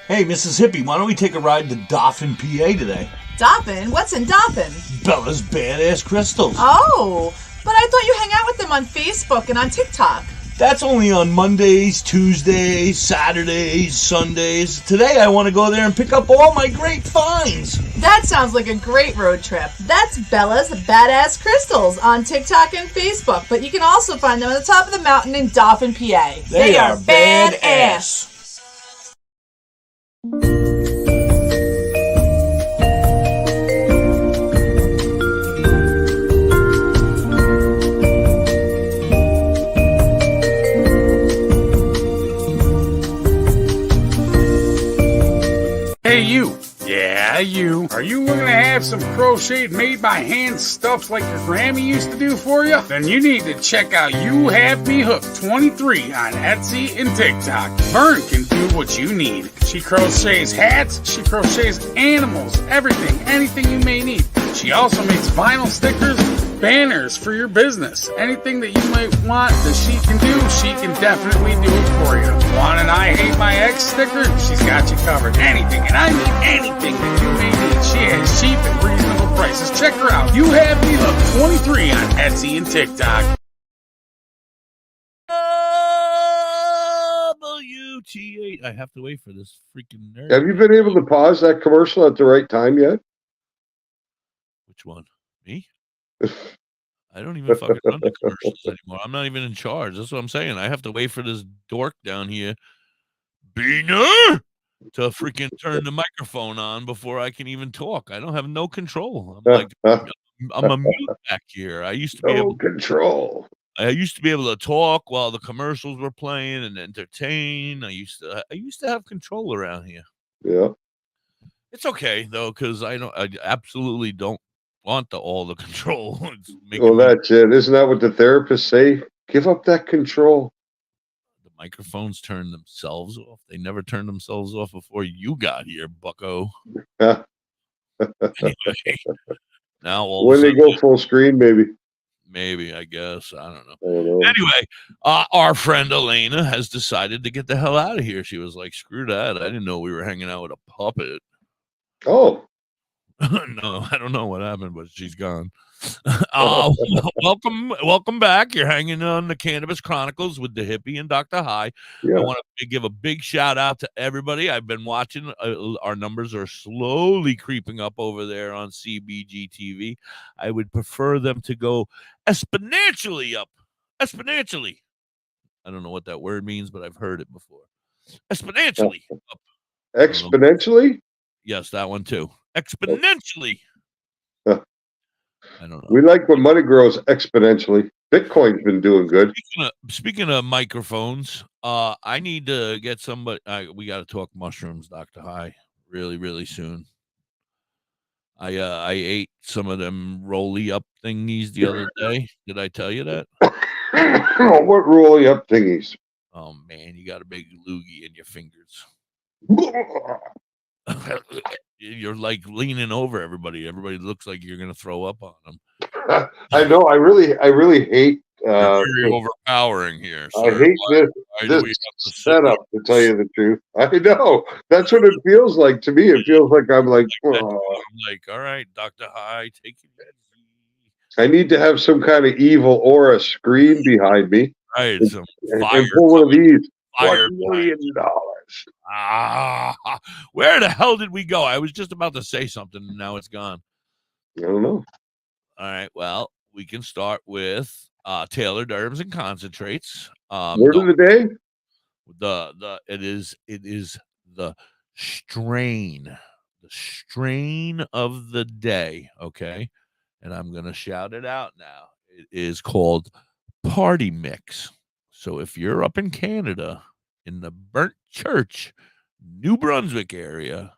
Hey, Mrs. Hippie, why don't we take a ride to Dauphin, PA today? Dauphin? What's in Dauphin? Bella's Badass Crystals. Oh, but I thought you hang out with them on Facebook and on TikTok. That's only on Mondays, Tuesdays, Saturdays, Sundays. Today I want to go there and pick up all my great finds. That sounds like a great road trip. That's Bella's Badass Crystals on TikTok and Facebook, but you can also find them at the top of the mountain in Dauphin, PA. They are badass. Hey, you. Yeah, you. Are you looking to have some crocheted made by hand stuffs like your Grammy used to do for you? Then you need to check out You Have Me Hooked 23 on Etsy and TikTok. Vern can do what you need. She crochets hats, she crochets animals, everything, anything you may need. She also makes vinyl stickers, banners for your business. Anything that you might want that she can do, she can definitely do it for you. Want an I Hate My Ex sticker? She's got you covered. Anything, and I mean anything that you may need. She has cheap and reasonable prices. Check her out. You Have Me Hooked 23 on Etsy and TikTok. WT8. I have to wait for this freaking nerd. Have you been able to pause that commercial at the right time yet? Which one? Me? I don't even fucking run the commercials anymore. I'm not even in charge. That's what I'm saying. I have to wait for this dork down here, Beaner, to freaking turn the microphone on before I can even talk. I don't have no control. I'm like, I'm a mute back here. I used to be able control. I used to be able to talk while the commercials were playing and entertain. I used to have control around here. Yeah. It's okay though, because I absolutely don't want all the control. That's it. Isn't that what the therapists say? Give up that control. The microphones turn themselves off. They never turned themselves off before you got here, bucko. Anyway, now when they go full screen, maybe, I guess. I don't know. Anyway, our friend Elena has decided to get the hell out of here. She was like, screw that. I didn't know we were hanging out with a puppet. Oh. No, I don't know what happened, but she's gone. Welcome back. You're hanging on the Cannabis Chronicles with Da.Hippie and Doktor High. Yeah. I want to give a big shout out to everybody. I've been watching. Our numbers are slowly creeping up over there on CBG TV. I would prefer them to go exponentially up. Exponentially. I don't know what that word means, but I've heard it before. Exponentially up. Exponentially? Yes, that one too. Exponentially. I don't know. We like when money grows exponentially. Bitcoin's been doing good. Speaking of microphones, I need to get somebody. We got to talk mushrooms, Doktor High, really, really soon. I ate some of them rolly up thingies the other day. Did I tell you that? What rolly up thingies? Oh man, you got a big loogie in your fingers. You're like leaning over everybody. Everybody looks like you're gonna throw up on them. I know. I really hate. Very overpowering here. Sir. I hate this setup. To tell you the truth, I know that's what it feels like to me. It feels like I'm like, I'm like, all right, Doktor High, take it easy. I need to have some kind of evil aura screen behind me. Right, some fire. And pull one of these. $1 million. Where the hell did we go? I was just about to say something and now it's gone. I don't know. All right, well, we can start with tailored herbs and concentrates. Word of the day? It is the strain. The strain of the day, okay? And I'm gonna shout it out now. It is called Party Mix. So if you're up in Canada, in the Burnt Church, New Brunswick area,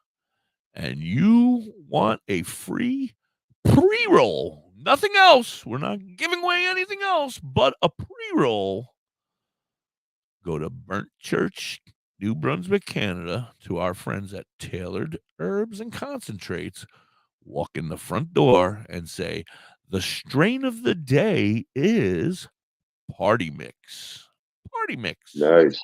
and you want a free pre-roll, nothing else, we're not giving away anything else but a pre-roll, go to Burnt Church, New Brunswick, Canada, to our friends at Tailored Herbs and Concentrates. Walk in the front door and say, the strain of the day is Party Mix. Party Mix. Nice.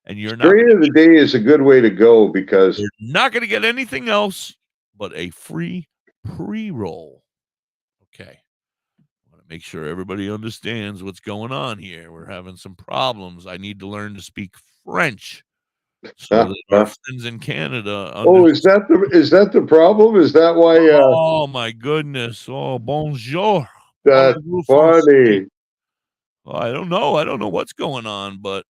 And you're strain of the day is a good way to go because you're not going to get anything else but a free pre-roll. Okay. I want to make sure everybody understands what's going on here. We're having some problems. I need to learn to speak French so that our friends in Canada is that the problem? Is that why oh my goodness. Oh, bonjour. That's funny. Well, I don't know what's going on, but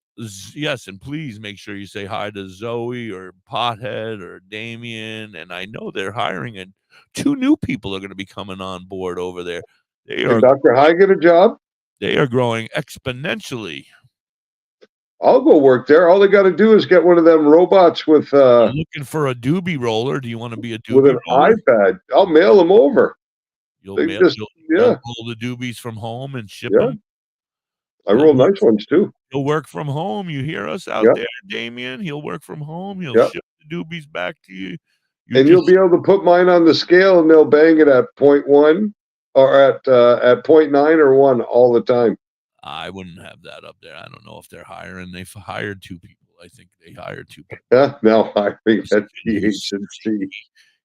yes, and please make sure you say hi to Zoe or Pothead or Damien. And I know they're hiring, and 2 new people are going to be coming on board over there. Did Doktor High get a job? They are growing exponentially. I'll go work there. All they got to do is get one of them robots with. Looking for a doobie roller. Do you want to be a doobie with an roller? iPad? I'll mail them over. You'll roll the doobies from home and ship them. I roll nice ones too. He'll work from home. You hear us out there, Damien? He'll work from home. He'll ship the doobies back to you. You'll be able to put mine on the scale, and they'll bang it at 0.1 or at 0.9 or 1 all the time. I wouldn't have that up there. I don't know if they're hiring. They've hired 2 people. I think they hired 2 people. Now hiring at THC.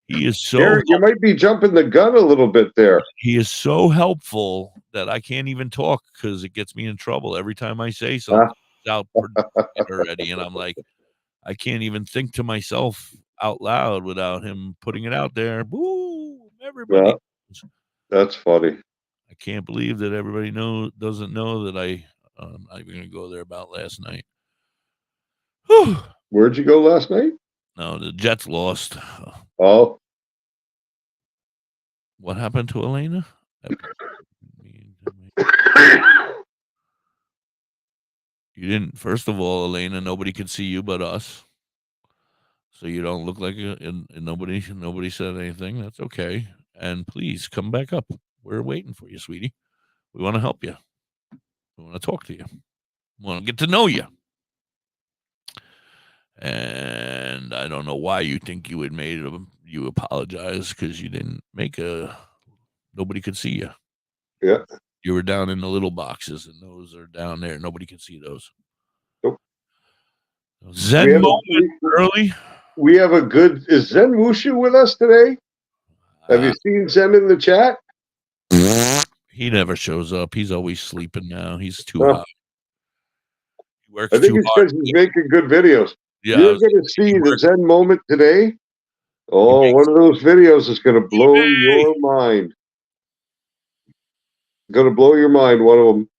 He is so. Eric, you might be jumping the gun a little bit there. He is so helpful that I can't even talk because it gets me in trouble every time I say something. out already, and I'm like, I can't even think to myself out loud without him putting it out there. Boom! Everybody. Yeah, that's funny. I can't believe that everybody doesn't know that I'm not even gonna go there about last night. Whew. Where'd you go last night? No, the Jets lost. Oh. What happened to Elena? You didn't. First of all, Elena, nobody could see you but us, so you don't look like and nobody said anything. That's okay. And please come back up. We're waiting for you, sweetie. We want to help you. We want to talk to you. We want to get to know you. And I don't know why you think you had made you apologize, because you didn't make nobody could see you. Yeah. You were down in the little boxes, and those are down there. Nobody can see those. Nope. Zen moment early. We have a good. Is Zen Wushu with us today? Have you seen Zen in the chat? He never shows up. He's always sleeping now. He's too high. He works I think too it's hard. because he's making good videos. Yeah, you're going to see the Zen moment today. Oh, one of those videos is going to blow your mind. Going to blow your mind. One of them.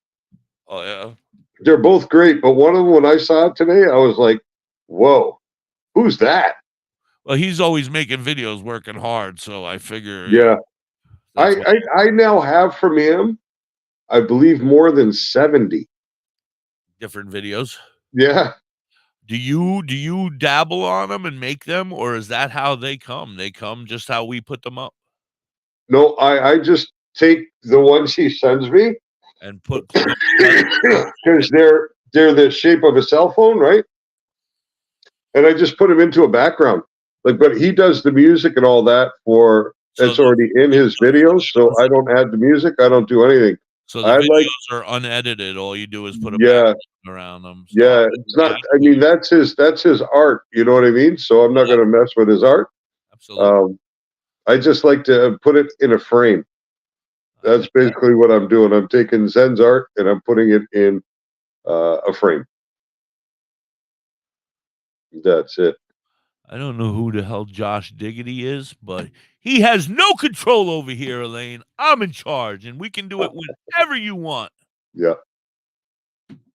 Oh yeah. They're both great, but one of them, when I saw it today, I was like, "Whoa, who's that?" Well, he's always making videos, working hard, so I figure. Yeah, I now have from him, I believe, more than 70 different videos. Yeah. Do you dabble on them and make them, or is that how they come? They come just how we put them up. No, I just take the ones he sends me and put because they're the shape of a cell phone, right? And I just put them into a background. Like, but he does the music and all that it's already in his videos, so I don't add the music. I don't do anything. So the videos are unedited. All you do is put a background around them. So yeah, it's not. I mean, that's his art. You know what I mean? So I'm not going to mess with his art. Absolutely. I just like to put it in a frame. That's basically what I'm doing. I'm taking Zen's art and I'm putting it in a frame. That's it. I don't know who the hell Josh Diggity is, but he has no control over here, Elaine. I'm in charge, and we can do it whenever you want. Yeah.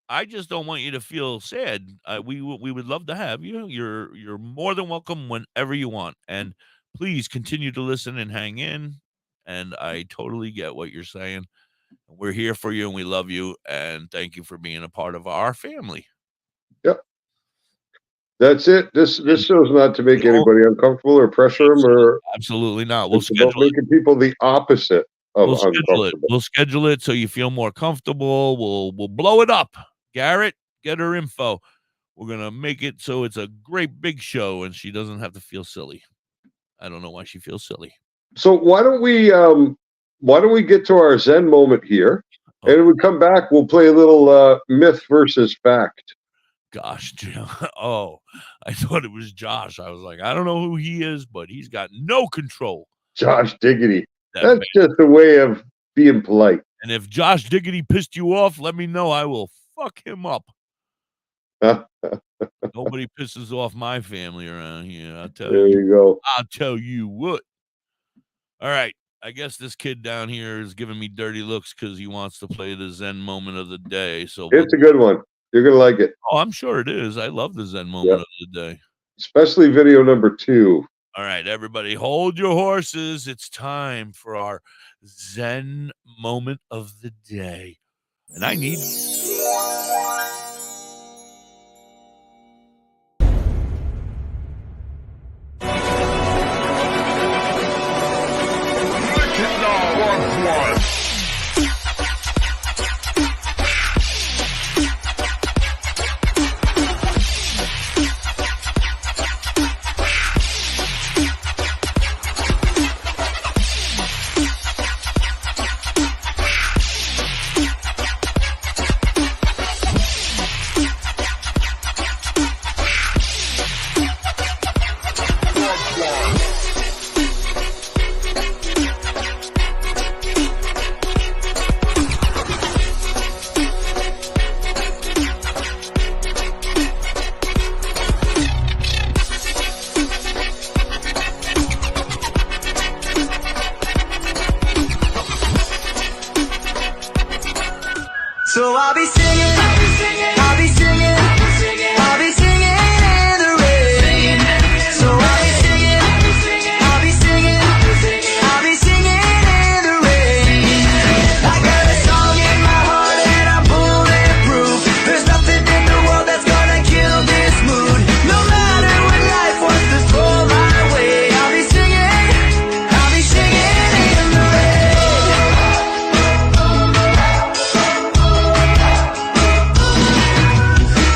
I just don't want you to feel sad. We would love to have you. You're more than welcome whenever you want, and please continue to listen and hang in. And I totally get what you're saying. We're here for you, and we love you, and thank you for being a part of our family. Yep. That's it. This show's not to make anybody uncomfortable or pressure them or absolutely not. We'll schedule about making people the opposite of uncomfortable. We'll schedule it so you feel more comfortable. We'll blow it up. Garrett, get her info. We're gonna make it so it's a great big show, and she doesn't have to feel silly. I don't know why she feels silly. So why don't we get to our Zen moment here, and when we come back, we'll play a little myth versus fact. Gosh, oh, I thought it was Josh. I was like, I don't know who he is, but he's got no control. Josh Diggity. That's just a way of being polite. And if Josh Diggity pissed you off, let me know. I will fuck him up. Nobody pisses off my family around here. I'll tell you. There you go. I'll tell you what. All right. I guess this kid down here is giving me dirty looks because he wants to play the Zen moment of the day. So it's a good one. You're going to like it. Oh, I'm sure it is. I love the Zen moment of the day. Especially video number 2. All right, everybody, hold your horses. It's time for our Zen moment of the day. And I need... I'll be singing, I'll be singing, I'll be singing in the rain. So I'll be singing, I'll be singing, I'll be singing in the rain. I got a song in my heart and I'm bulletproof. There's nothing in the world that's gonna kill this mood. No matter what life wants to throw my way, I'll be singing in the rain.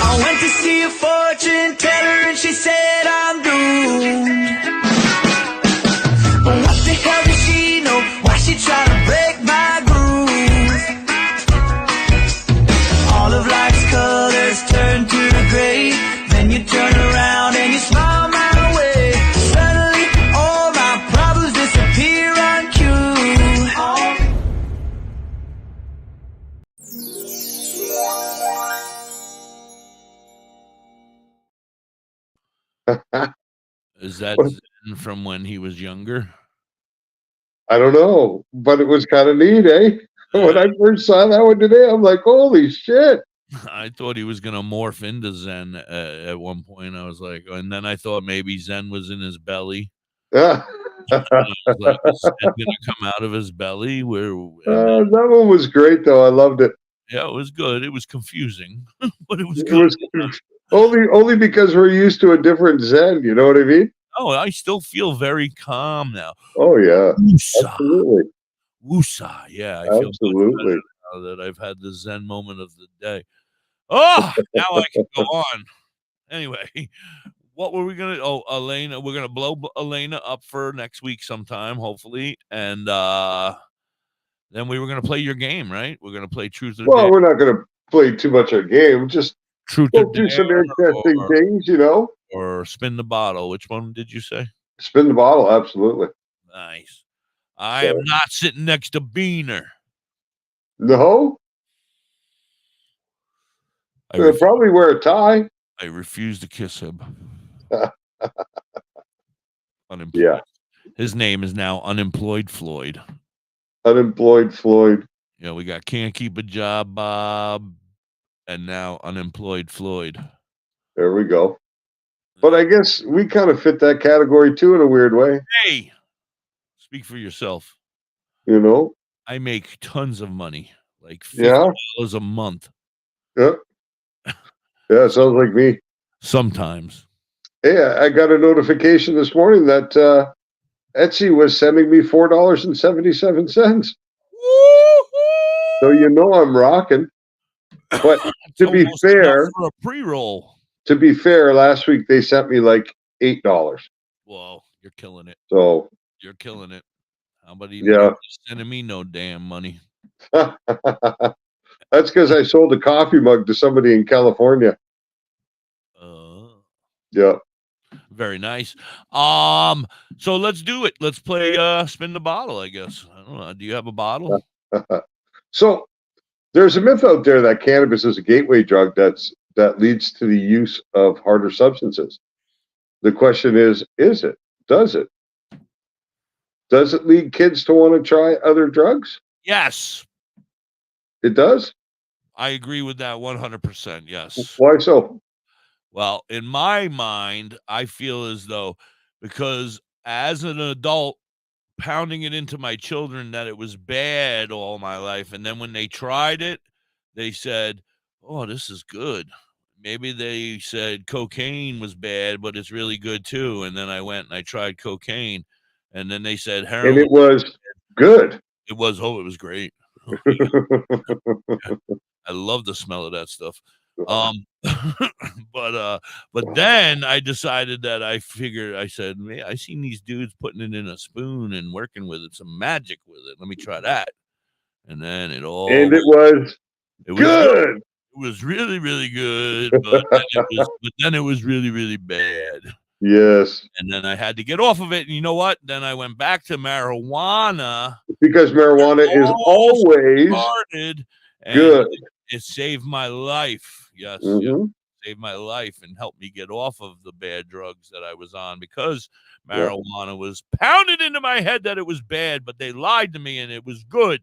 I went to see a fortune teller and she said I'm doomed. But what the hell does she know? Why she trying to break my groove? All of life's colors turn to gray. Then you turn around and you smile my way. Suddenly all my problems disappear on cue. Is that Zen from when he was younger? I don't know, but it was kind of neat, eh? When I first saw that one today, I'm like, holy shit. I thought he was going to morph into Zen at one point. I was like, and then I thought maybe Zen was in his belly. Yeah. I was like, is Zen going to come out of his belly? That one was great, though. I loved it. Yeah, it was good. It was confusing, but it was It good. was only because we're used to a different Zen. You know what I mean? Oh, I still feel very calm now. Oh yeah, Woosah. absolutely. Woosah. Yeah, I feel much Absolutely. better now that I've had the Zen moment of the day. Oh, now I can go on. Anyway, what were we gonna? Oh, Elena, we're gonna blow Elena up for next week sometime, hopefully, and then we were gonna play your game, right? We're gonna play Truth or Well, Dare. we're not going to play too much of a game. Just Truth go or do some Dare, interesting things, you know. or spin the bottle. Which one did you say? Spin the bottle, absolutely. Nice. I am not sitting next to Beaner. No, probably wear a tie. I refuse to kiss him. Unemployed. Yeah. His name is now Unemployed Floyd. Unemployed Floyd. Yeah, we got Can't Keep a Job Bob, and now Unemployed Floyd. There we go. But I guess we kind of fit that category too in a weird way. Hey, speak for yourself. You know? I make tons of money, like Yeah. $50 a month. Yeah. Yeah, sounds like me. Sometimes. Hey, I got a notification this morning that Etsy was sending me $4.77. So you know I'm rocking. But to be fair, for a pre-roll. To be fair, last week they sent me like $8. Whoa, you're killing it. So you're killing it. How about sending me no damn money? That's because I sold a coffee mug to somebody in California. Yeah. Very nice. So let's do it. Let's play spin the bottle, I guess. I don't know. Do you have a bottle? So there's a myth out there that cannabis is a gateway drug that leads to the use of harder substances. The question is it? Does it? Does it lead kids to want to try other drugs? Yes. It does? I agree with that 100%. Yes. Why so? Well, in my mind, I feel as though because as an adult, pounding it into my children that it was bad all my life, and then when they tried it, they said, oh, this is good. Maybe they said cocaine was bad, but it's really good too. And then I went and I tried cocaine, and then they said heroin. And it was good. It was great. Oh, yeah. I love the smell of that stuff. But then I decided that I said, man, I seen these dudes putting it in a spoon and working with it, some magic with it. Let me try that. And then it was good. It was really, really good, but then it was really, really bad. Yes. And then I had to get off of it. And you know what? Then I went back to marijuana. Because marijuana is always good. It saved my life. Yes. Mm-hmm. Saved my life and helped me get off of the bad drugs that I was on because marijuana was pounded into my head that it was bad, but they lied to me and it was good.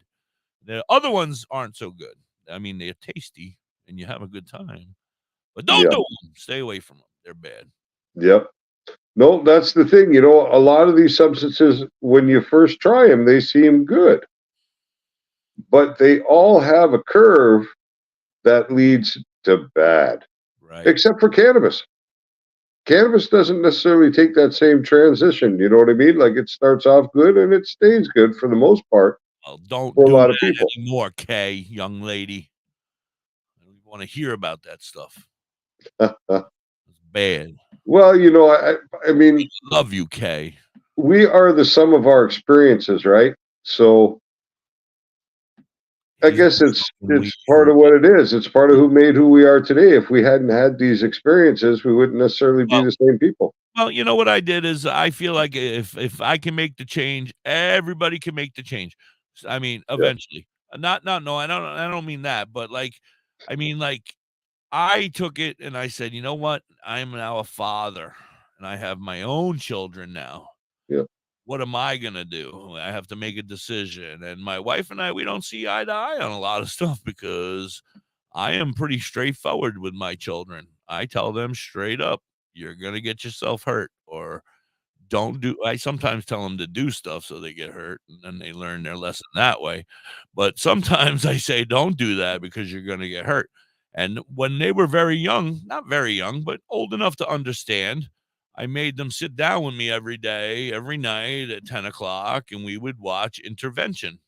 The other ones aren't so good. I mean, they're tasty and you have a good time. But don't do them. Stay away from them. They're bad. Yep. No, that's the thing. You know, a lot of these substances, when you first try them, they seem good. But they all have a curve that leads to bad. Right. Except for cannabis. Cannabis doesn't necessarily take that same transition. You know what I mean? Like it starts off good and it stays good for the most part. Well, don't for do a lot of that people. anymore, Kay, young lady. I don't want to hear about that stuff. It's bad. Well, you know, I mean, love you, Kay. We are the sum of our experiences, right? So I guess it's part of what it is. It's part of who made who we are today. If we hadn't had these experiences, we wouldn't necessarily be the same people. Well, you know what I did is I feel like if I can make the change, everybody can make the change. I mean, eventually. No, I don't mean that, but like, I mean, like, I took it and I said, you know what? I'm now a father and I have my own children now. Yeah. What am I going to do? I have to make a decision. And my wife and I, we don't see eye to eye on a lot of stuff because I am pretty straightforward with my children. I tell them straight up, you're going to get yourself hurt, or don't do. I sometimes tell them to do stuff so they get hurt and then they learn their lesson that way. But sometimes I say, don't do that because you're going to get hurt. And when they were very young, not very young, but old enough to understand, I made them sit down with me every day, every night at 10 o'clock, and we would watch Intervention.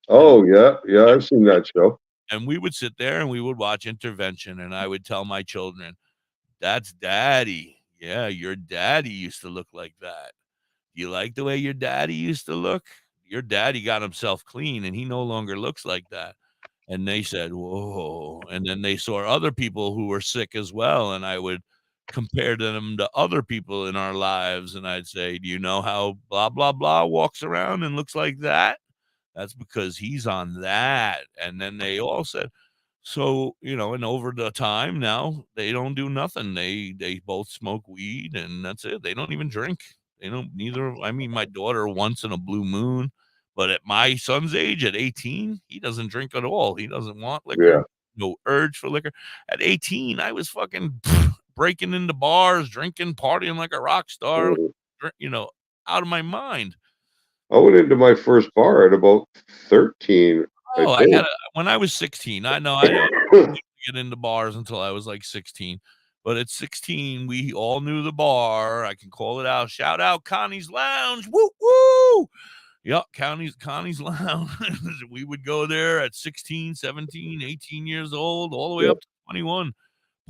Oh, yeah, I've seen that show. And we would sit there and we would watch Intervention, and I would tell my children, that's daddy. Yeah, your daddy used to look like that. Do you like the way your daddy used to look? Your daddy got himself clean, and he no longer looks like that. And they said, whoa. And then they saw other people who were sick as well. And I would compare them to other people in our lives. And I'd say, do you know how blah, blah, blah walks around and looks like that? That's because he's on that. And then they all said, so, you know, and over the time now, they don't do nothing. They both smoke weed and that's it. They don't even drink. They don't neither. I mean, my daughter once in a blue moon. But at my son's age, at 18, he doesn't drink at all. He doesn't want liquor. Yeah. No urge for liquor. At 18, I was fucking breaking into bars, drinking, partying like a rock star, you know, out of my mind. I went into my first bar at about 13. Oh, when I was 16. I didn't get into bars until I was like 16. But at 16, we all knew the bar. I can call it out. Shout out Connie's Lounge. Woo woo! Yep, Connie's Lounge. We would go there at 16, 17, 18 years old, all the way up to 21,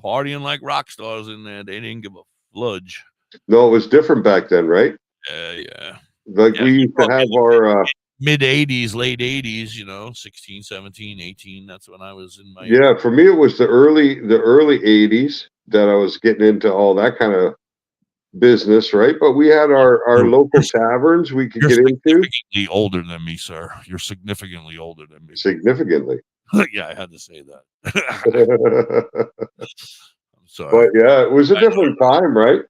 partying like rock stars in there. They didn't give a fludge. No, it was different back then, right? Yeah. Like we used to have our mid-80s, late 80s, you know, 16, 17, 18. That's when I was in my... Yeah, for me, it was the early 80s that I was getting into all that kind of business, right? But we had our local taverns we could get into. You're significantly older than me, sir. You're significantly older than me. Significantly. Yeah, I had to say that. I'm sorry. But yeah, it was a different time, right?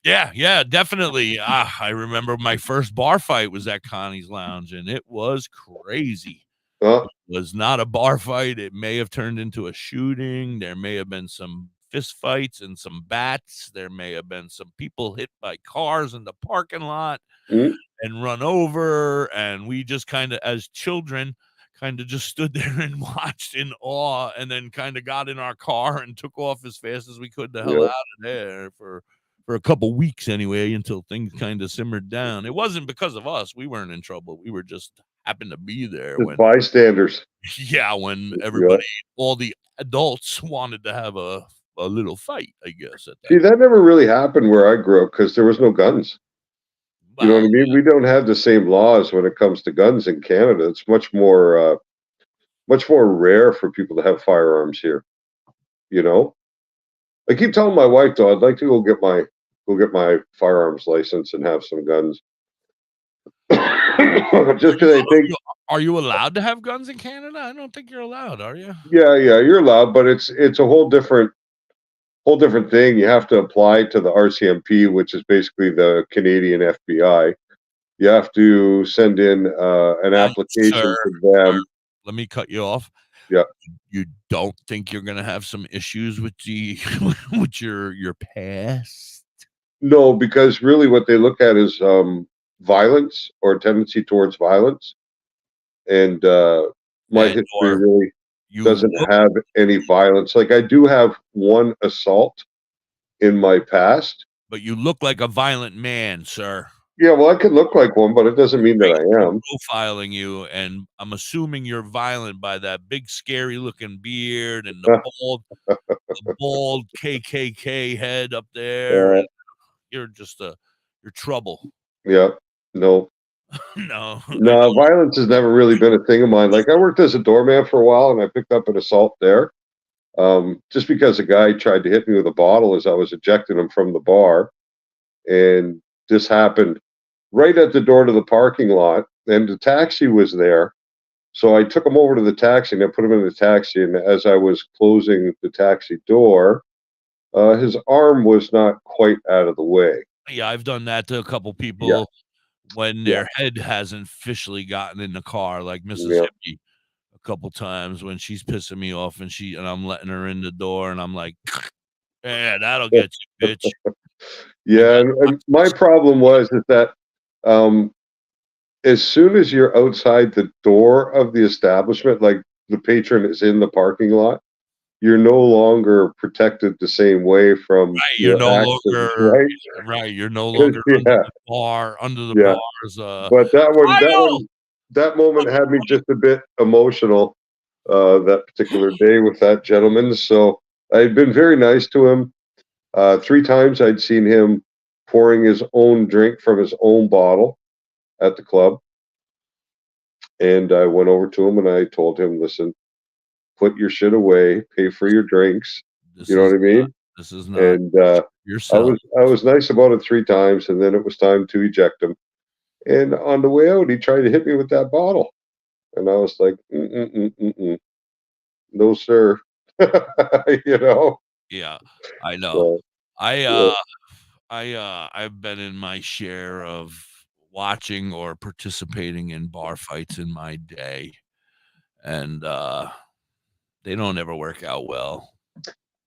Yeah, definitely. I remember my first bar fight was at Connie's Lounge, and it was crazy. It was not a bar fight. It may have turned into a shooting. There may have been some fist fights and some bats. There may have been some people hit by cars in the parking lot and run over. And we just kind of, as children, kind of just stood there and watched in awe, and then kind of got in our car and took off as fast as we could the hell out of there for a couple weeks anyway, until things kind of simmered down. It wasn't because of us. We weren't in trouble. We were just happened to be there when bystanders. Yeah, when everybody, all the adults wanted to have a little fight, I guess. See, that never really happened where I grew up because there was no guns. You know what I mean? We don't have the same laws when it comes to guns in Canada. It's much more rare for people to have firearms here. You know, I keep telling my wife though, I'd like to go get my firearms license and have some guns. Just because I think. Are you allowed to have guns in Canada? I don't think you're allowed, are you? Yeah, you're allowed, but it's a whole different thing. You have to apply to the RCMP, which is basically the Canadian FBI. You have to send in an application to them. Let me cut you off. Yeah. You don't think you're gonna have some issues with the with your past? No, because really what they look at is violence or tendency towards violence. And my And history or really you doesn't look have any violence. Like I do have one assault in my past. but you look like a violent man, sir. Yeah, well, I could look like one, but it doesn't mean that I am. Profiling you, and I'm assuming you're violent by that big, scary looking beard and the bald KKK head up there. And you're just you're trouble. Yeah, no, No, no, violence has never really been a thing of mine. Like I worked as a doorman for a while, and I picked up an assault there. Just because a guy tried to hit me with a bottle as I was ejecting him from the bar, and this happened right at the door to the parking lot, and the taxi was there. So I took him over to the taxi and I put him in the taxi. And as I was closing the taxi door, his arm was not quite out of the way. Yeah, I've done that to a couple people when their head hasn't officially gotten in the car, like Mrs. Hippie a couple times when she's pissing me off and I'm letting her in the door and I'm like, yeah, that'll get you, bitch. Yeah, and my problem was that as soon as you're outside the door of the establishment, like the patron is in the parking lot, you're no longer protected the same way from You're no accidents, longer right? You're no longer under the bars. But that moment had me just a bit emotional. That particular day with that gentleman, so I had been very nice to him. 3 times I'd seen him pouring his own drink from his own bottle at the club. And I went over to him and I told him, listen, put your shit away, pay for your drinks. You know what I mean? This is not. And yourself. I was nice about it 3 times, and then it was time to eject him. And on the way out, he tried to hit me with that bottle. And I was like, no, sir. You know? Yeah, I know. So, I've been in my share of watching or participating in bar fights in my day, and they don't ever work out well.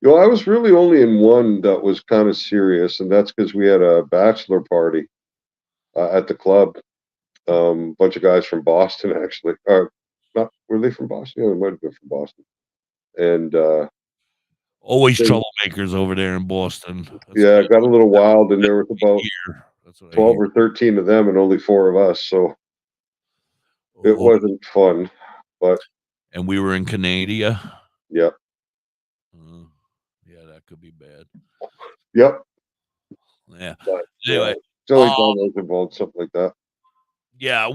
You know, I was really only in one that was kind of serious, and that's because we had a bachelor party at the club. Bunch of guys from Boston, actually. Not were they from Boston? Yeah, they might have been from Boston. And always troublemakers over there in Boston. It got a little wild, and there was about 12 or 13 of them, and only 4 of us. So it wasn't fun. And we were in Canada. Yep. Yeah, that could be bad. Yep. Yeah. But, anyway, Joey was involved, something like that. Yeah,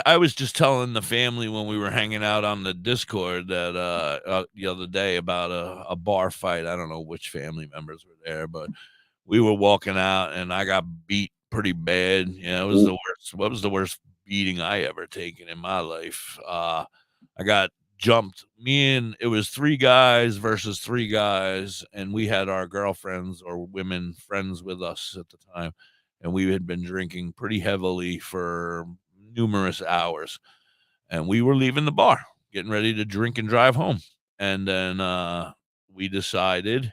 I was just telling the family when we were hanging out on the Discord that the other day about a bar fight. I don't know which family members were there, but we were walking out and I got beat pretty bad. Yeah, it was the worst. What was the worst beating I ever taken in my life? I got jumped. It was 3 guys versus 3 guys, and we had our girlfriends or women friends with us at the time, and we had been drinking pretty heavily for numerous hours, and we were leaving the bar, getting ready to drink and drive home. And then we decided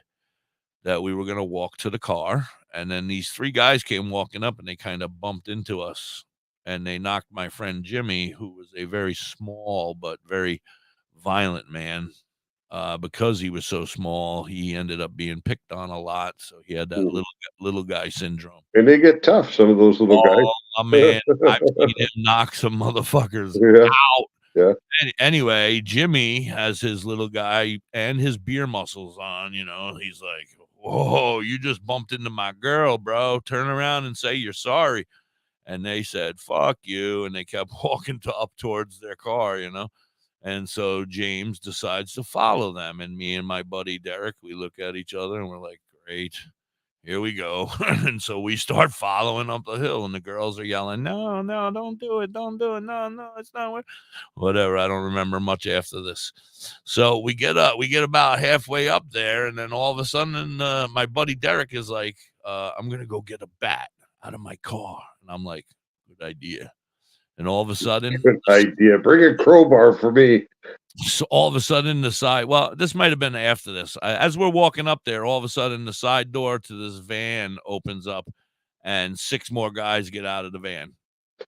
that we were going to walk to the car, and then these 3 guys came walking up and they kind of bumped into us, and they knocked my friend Jimmy, who was a very small but very violent man. Because he was so small, he ended up being picked on a lot, so he had that little guy syndrome. And they get tough, some of those little guys. Oh, man, I've seen him knock some motherfuckers out. Yeah. Anyway, Jimmy has his little guy and his beer muscles on, you know. He's like, whoa, you just bumped into my girl, bro. Turn around and say you're sorry. And they said, fuck you, and they kept walking up towards their car, you know. And so James decides to follow them. And me and my buddy Derek, we look at each other and we're like, great, here we go. And so we start following up the hill, and the girls are yelling, no, don't do it. Don't do it. No, it's not. Whatever. I don't remember much after this. So we get about halfway up there, and then all of a sudden my buddy Derek is like, I'm going to go get a bat out of my car. And I'm like, good idea. And all of a sudden, Good idea. Bring a crowbar for me. so all of a sudden, the side, well, this might have been after this. As we're walking up there, all of a sudden, the side door to this van opens up and 6 more guys get out of the van.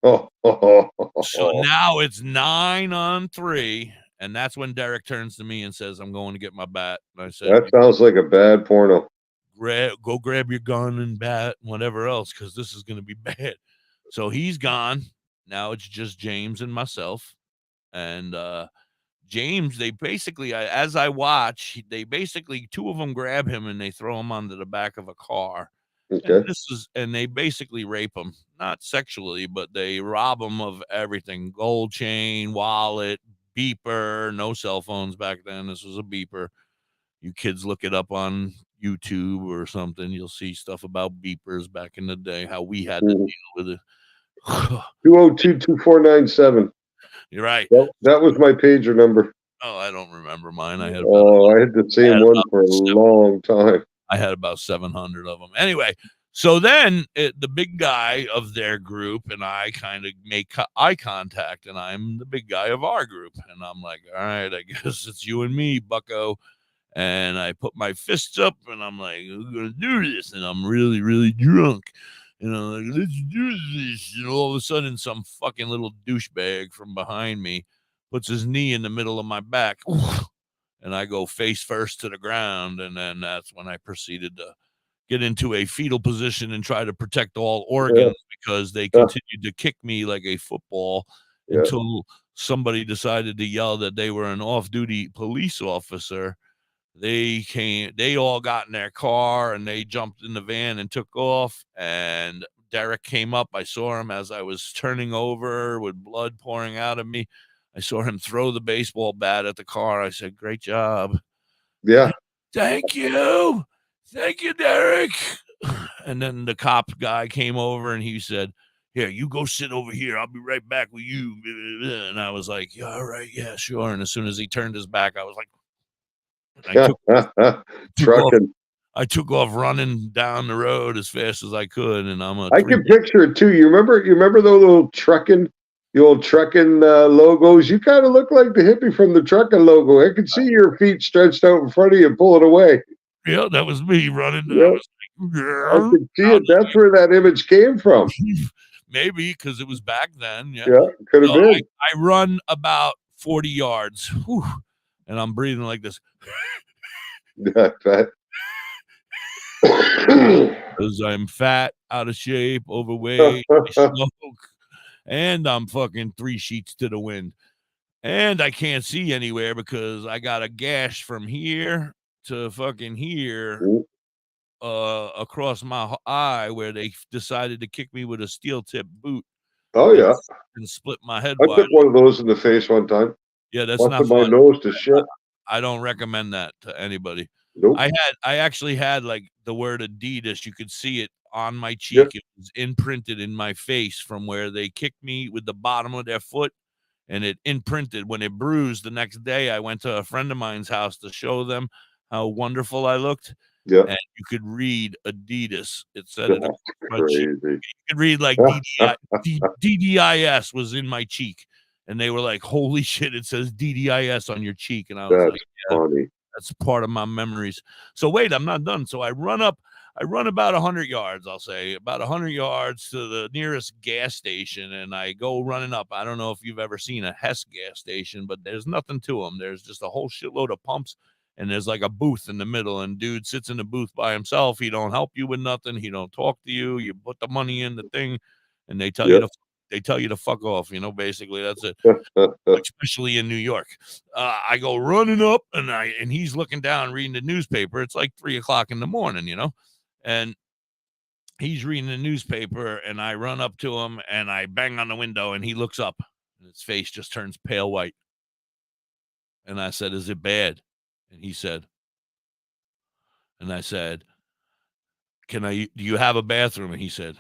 So now it's 9-on-3. And that's when Derek turns to me and says, I'm going to get my bat. And I said, that sounds like a bad porno. Go grab your gun and bat and whatever else, because this is going to be bad. So he's gone. Now it's just James and myself. And James, they basically, as I watch, they basically, 2 of them grab him and they throw him onto the back of a car. Okay. And they basically rape him, not sexually, but they rob him of everything: gold chain, wallet, beeper. No cell phones back then. This was a beeper. You kids look it up on YouTube or something. You'll see stuff about beepers back in the day, how we had to deal with it. 202-2497. You're right. That was my pager number. Oh, I don't remember mine. I had the same one for a long time. I had about 700 of them. Anyway, so then the big guy of their group and I kind of make eye contact, and I'm the big guy of our group. And I'm like, all right, I guess it's you and me, bucko. And I put my fists up, and I'm like, we're going to do this. And I'm really, really drunk. And I'm like, let's do this. And all of a sudden, some fucking little douchebag from behind me puts his knee in the middle of my back. And I go face first to the ground. And then that's when I proceeded to get into a fetal position and try to protect all organs, because they continued to kick me like a football until somebody decided to yell that they were an off-duty police officer. They all got in their car and they jumped in the van and took off. And Derek came up. I saw him as I was turning over with blood pouring out of me. I saw him throw the baseball bat at the car. I said, great job. Yeah. Thank you. Thank you, Derek. And then the cop guy came over and he said, here, you go sit over here. I'll be right back with you. And I was like, yeah, all right. Yeah, sure. And as soon as he turned his back, I was like, I took off running down the road as fast as I could. And I can picture it too. You remember the little trucking, the old trucking logos? You kind of look like the hippie from the trucking logo. I could see your feet stretched out in front of you, pulling away. Yeah, that was me running. Yeah. I was like, I could see it. That's where that image came from. Maybe because it was back then. Yeah, could have been. I run about 40 yards. Whew, and I'm breathing like this. Fat. Because I'm fat, out of shape, overweight, I smoke, and I'm fucking 3 sheets to the wind. And I can't see anywhere because I got a gash from here to fucking here across my eye, where they decided to kick me with a steel tip boot. Oh, yeah. And split my head I wide. took one of those in the face one time. Yeah, that's not my fun. nose to shit. I don't recommend that to anybody. Nope. I actually had like the word Adidas. You could see it on my cheek. It was imprinted in my face from where they kicked me with the bottom of their foot, and it imprinted. When it bruised the next day, I went to a friend of mine's house to show them how wonderful I looked. Yeah. And you could read Adidas. It said it. Crazy. You could read like DDIS was in my cheek. And they were like, holy shit, it says DDIS on your cheek. And I was like, yeah, funny. That's part of my memories. So wait, I'm not done. So I run about 100 yards, I'll say, about 100 yards to the nearest gas station, and I go running up. I don't know if you've ever seen a Hess gas station, but there's nothing to them. There's just a whole shitload of pumps, and there's like a booth in the middle, and dude sits in the booth by himself. He don't help you with nothing. He don't talk to you. You put the money in the thing, and they tell you to fuck off, basically. That's it. Especially in New York. I go running up, and he's looking down reading the newspaper. It's like 3:00 in the morning, and he's reading the newspaper, and I run up to him and I bang on the window, and he looks up and his face just turns pale white. And I said, is it bad? And he said, and I said, do you have a bathroom? And he said,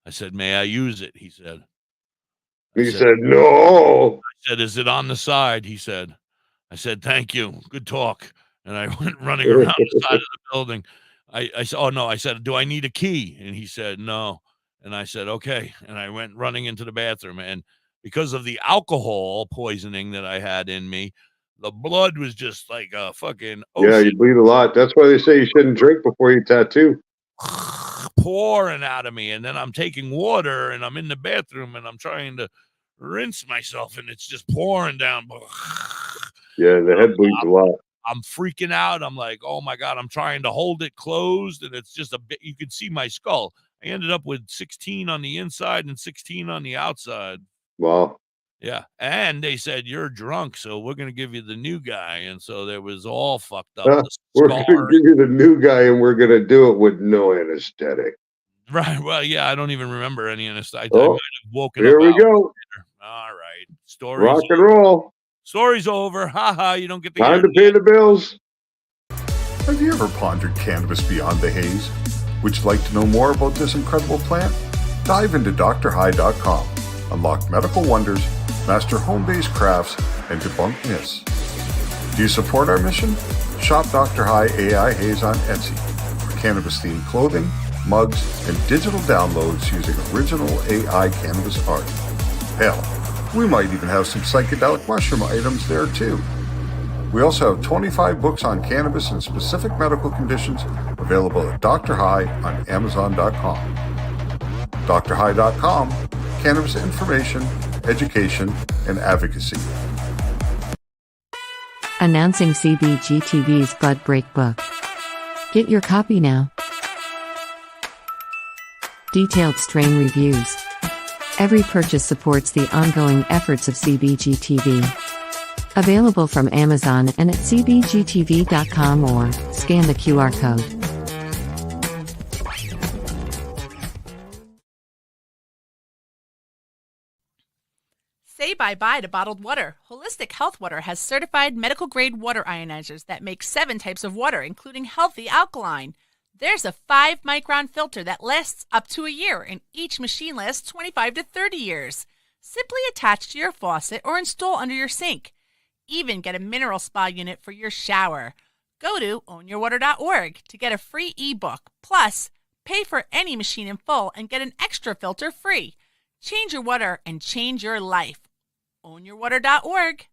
I said, may I use it? He said. He said, no. I said, is it on the side? He said. I said, thank you. Good talk. And I went running around the side of the building. I said, oh, no. I said, do I need a key? And he said, no. And I said, okay. And I went running into the bathroom. And because of the alcohol poisoning that I had in me, the blood was just like a fucking ocean. Yeah, you bleed a lot. That's why they say you shouldn't drink before you tattoo. Pouring out of me. And then I'm taking water and I'm in the bathroom and I'm trying to rinse myself and it's just pouring down. Yeah, the head bleeds a lot. I'm freaking out. I'm like, oh my God, I'm trying to hold it closed. And it's just a bit, you can see my skull. I ended up with 16 on the inside and 16 on the outside. Wow. Yeah. And they said, you're drunk, so we're going to give you the new guy. And so there was all fucked up. We're going to give you the new guy and we're going to do it with no anesthetic. Right. Well, yeah, I don't even remember any anesthetic. Oh, I might have woken here up. We go. All right. Story's Rock and roll. Story's over. Ha. You don't get the time to pay the bills. Have you ever pondered cannabis beyond the haze? Would you like to know more about this incredible plant? Dive into drhigh.com. Unlock medical wonders, master home-based crafts, and debunk myths. Do you support our mission? Shop Dr. High AI Haze on Etsy for cannabis-themed clothing, mugs, and digital downloads using original AI cannabis art. Hell, we might even have some psychedelic mushroom items there too. We also have 25 books on cannabis and specific medical conditions available at Dr. High on Amazon.com. drhigh.com, cannabis information, education, and advocacy. Announcing CBGTV's Bud Break book. Get your copy now. Detailed strain reviews. Every purchase supports the ongoing efforts of CBGTV. Available from Amazon and at cbgtv.com or scan the QR code. Say bye-bye to bottled water. Holistic Health Water has certified medical-grade water ionizers that make 7 types of water, including healthy alkaline. There's a 5-micron filter that lasts up to a year, and each machine lasts 25 to 30 years. Simply attach to your faucet or install under your sink. Even get a mineral spa unit for your shower. Go to ownyourwater.org to get a free ebook. Plus, pay for any machine in full and get an extra filter free. Change your water and change your life. Ownyourwater.org.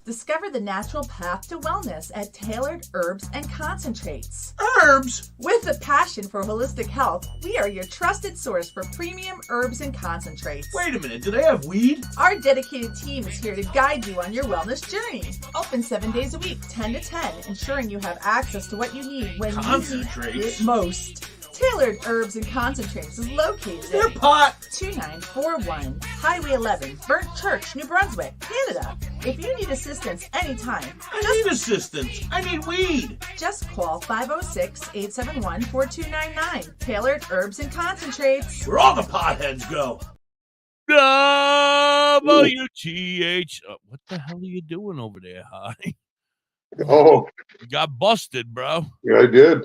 Discover the natural path to wellness at Tailored Herbs and Concentrates. Herbs? With a passion for holistic health, we are your trusted source for premium herbs and concentrates. Wait a minute, do they have weed? Our dedicated team is here to guide you on your wellness journey. Open 7 days a week, 10 to 10, ensuring you have access to what you need when you need it most. Tailored Herbs and Concentrates is located Their pot 2941 Highway 11, Burnt Church, New Brunswick, Canada. If you need assistance anytime, I need assistance. I need weed. Just call 506-871-4299. Tailored Herbs and Concentrates. Where all the potheads go. WTH. What the hell are you doing over there, High? Oh, You got busted, bro. yeah, I did.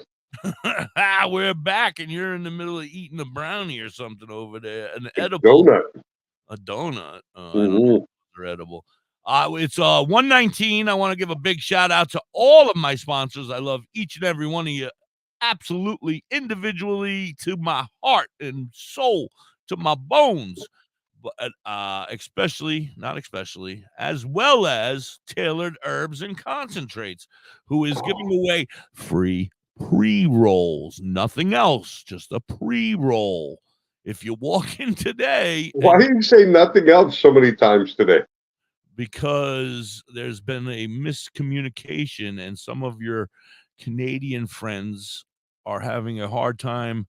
We're back, and you're in the middle of eating a brownie or something over there. An edible Donut. A donut. I don't know if they're edible. It's 119. I want to give a big shout out to all of my sponsors. I love each and every one of you absolutely individually to my heart and soul, to my bones. But as well as Tailored Herbs and Concentrates, who is giving away free pre-rolls, nothing else, just a pre-roll. If you walk in today, why do you say nothing else so many times today? Because there's been a miscommunication, and some of your Canadian friends are having a hard time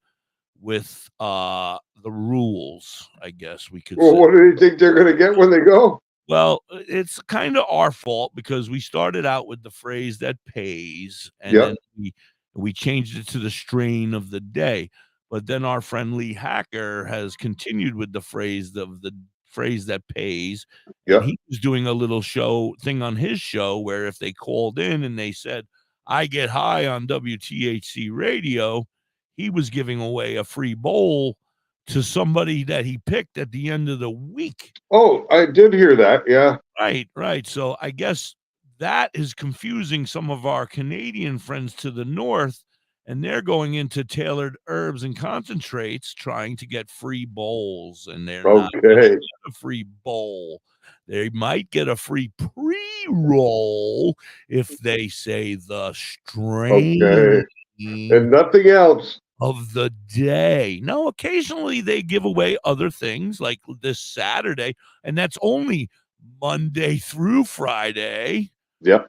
with the rules, I guess we could say. What do you think they're going to get when they go? Well, it's kind of our fault because we started out with the phrase that pays, and then we changed it to the strain of the day. But then our friend Lee Hacker has continued with the phrase that pays. Yeah. He was doing a little show thing on his show where if they called in and they said, I get high on WTHC radio, he was giving away a free bowl to somebody that he picked at the end of the week. Oh, I did hear that. Yeah. Right. So I guess that is confusing some of our Canadian friends to the north, and they're going into tailored herbs and concentrates trying to get free bowls, and they're not going to get a free bowl. They might get a free pre-roll if they say the strain and nothing else of the day. No, occasionally they give away other things like this Saturday, and that's only Monday through Friday. Yep.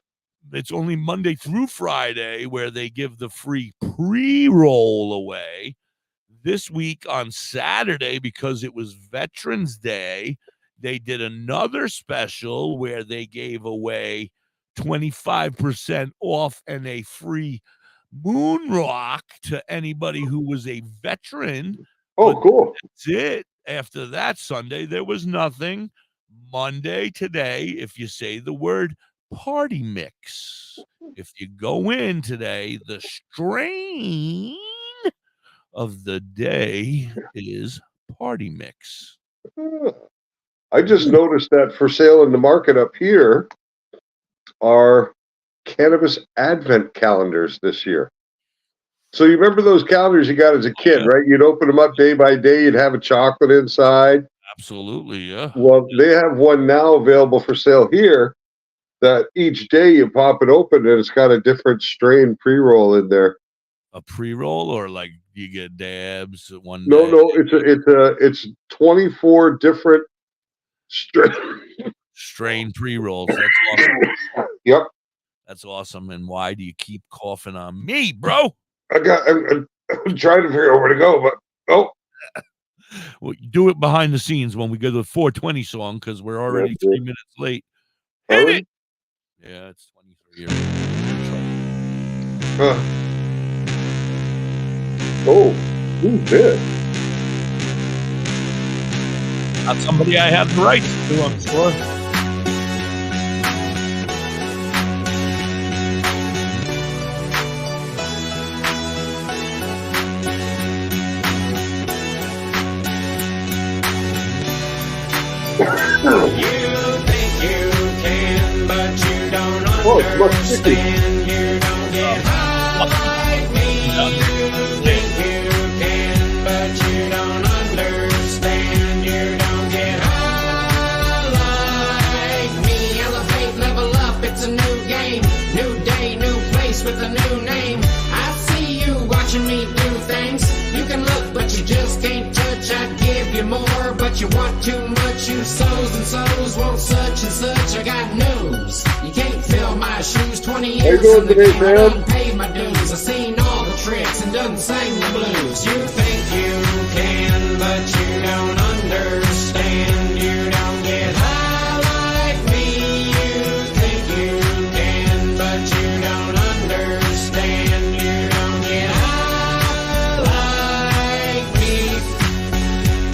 It's only Monday through Friday where they give the free pre-roll away. This week on Saturday, because it was Veterans Day, they did another special where they gave away 25% off and a free moon rock to anybody who was a veteran. Cool. That's it. After that Sunday, there was nothing. Monday, today, if you say the word party mix, if you go in today, the strain of the day is party mix. I just noticed that for sale in the market up here are cannabis advent calendars this year. So you remember those calendars you got as a kid, right? You'd open them up day by day. You'd have a chocolate inside. Absolutely, yeah. Well, they have one now available for sale here that each day you pop it open and it's got a different strain pre-roll in there. A pre-roll, or like you get dabs one day? No, it's 24 different strain pre-rolls. That's awesome. Yep. That's awesome. And why do you keep coughing on me, bro? I'm trying to figure out where to go, but well, do it behind the scenes when we go to the 420 song, because we're already 3 minutes late. Hit it. Yeah, it's 23 years. Who's this? Not somebody I have the rights to, I'm sure. You think you can, but you don't understand. You don't get high like me. You think you can, but you don't understand. You don't get high like me. Elevate, level up, it's a new game. New day, new place with a new name. I see you watching me do things. You can look, but you just can't touch. I'd give you more, but you want too much. You sows and sows want such and such. I got news. You can't fill my shoes. 20 years in the game, I done paid my dues. I've seen all the tricks and done sang the blues. You think you can, but you don't understand. You don't get high like me. You think you can, but you don't understand. You don't get high like me.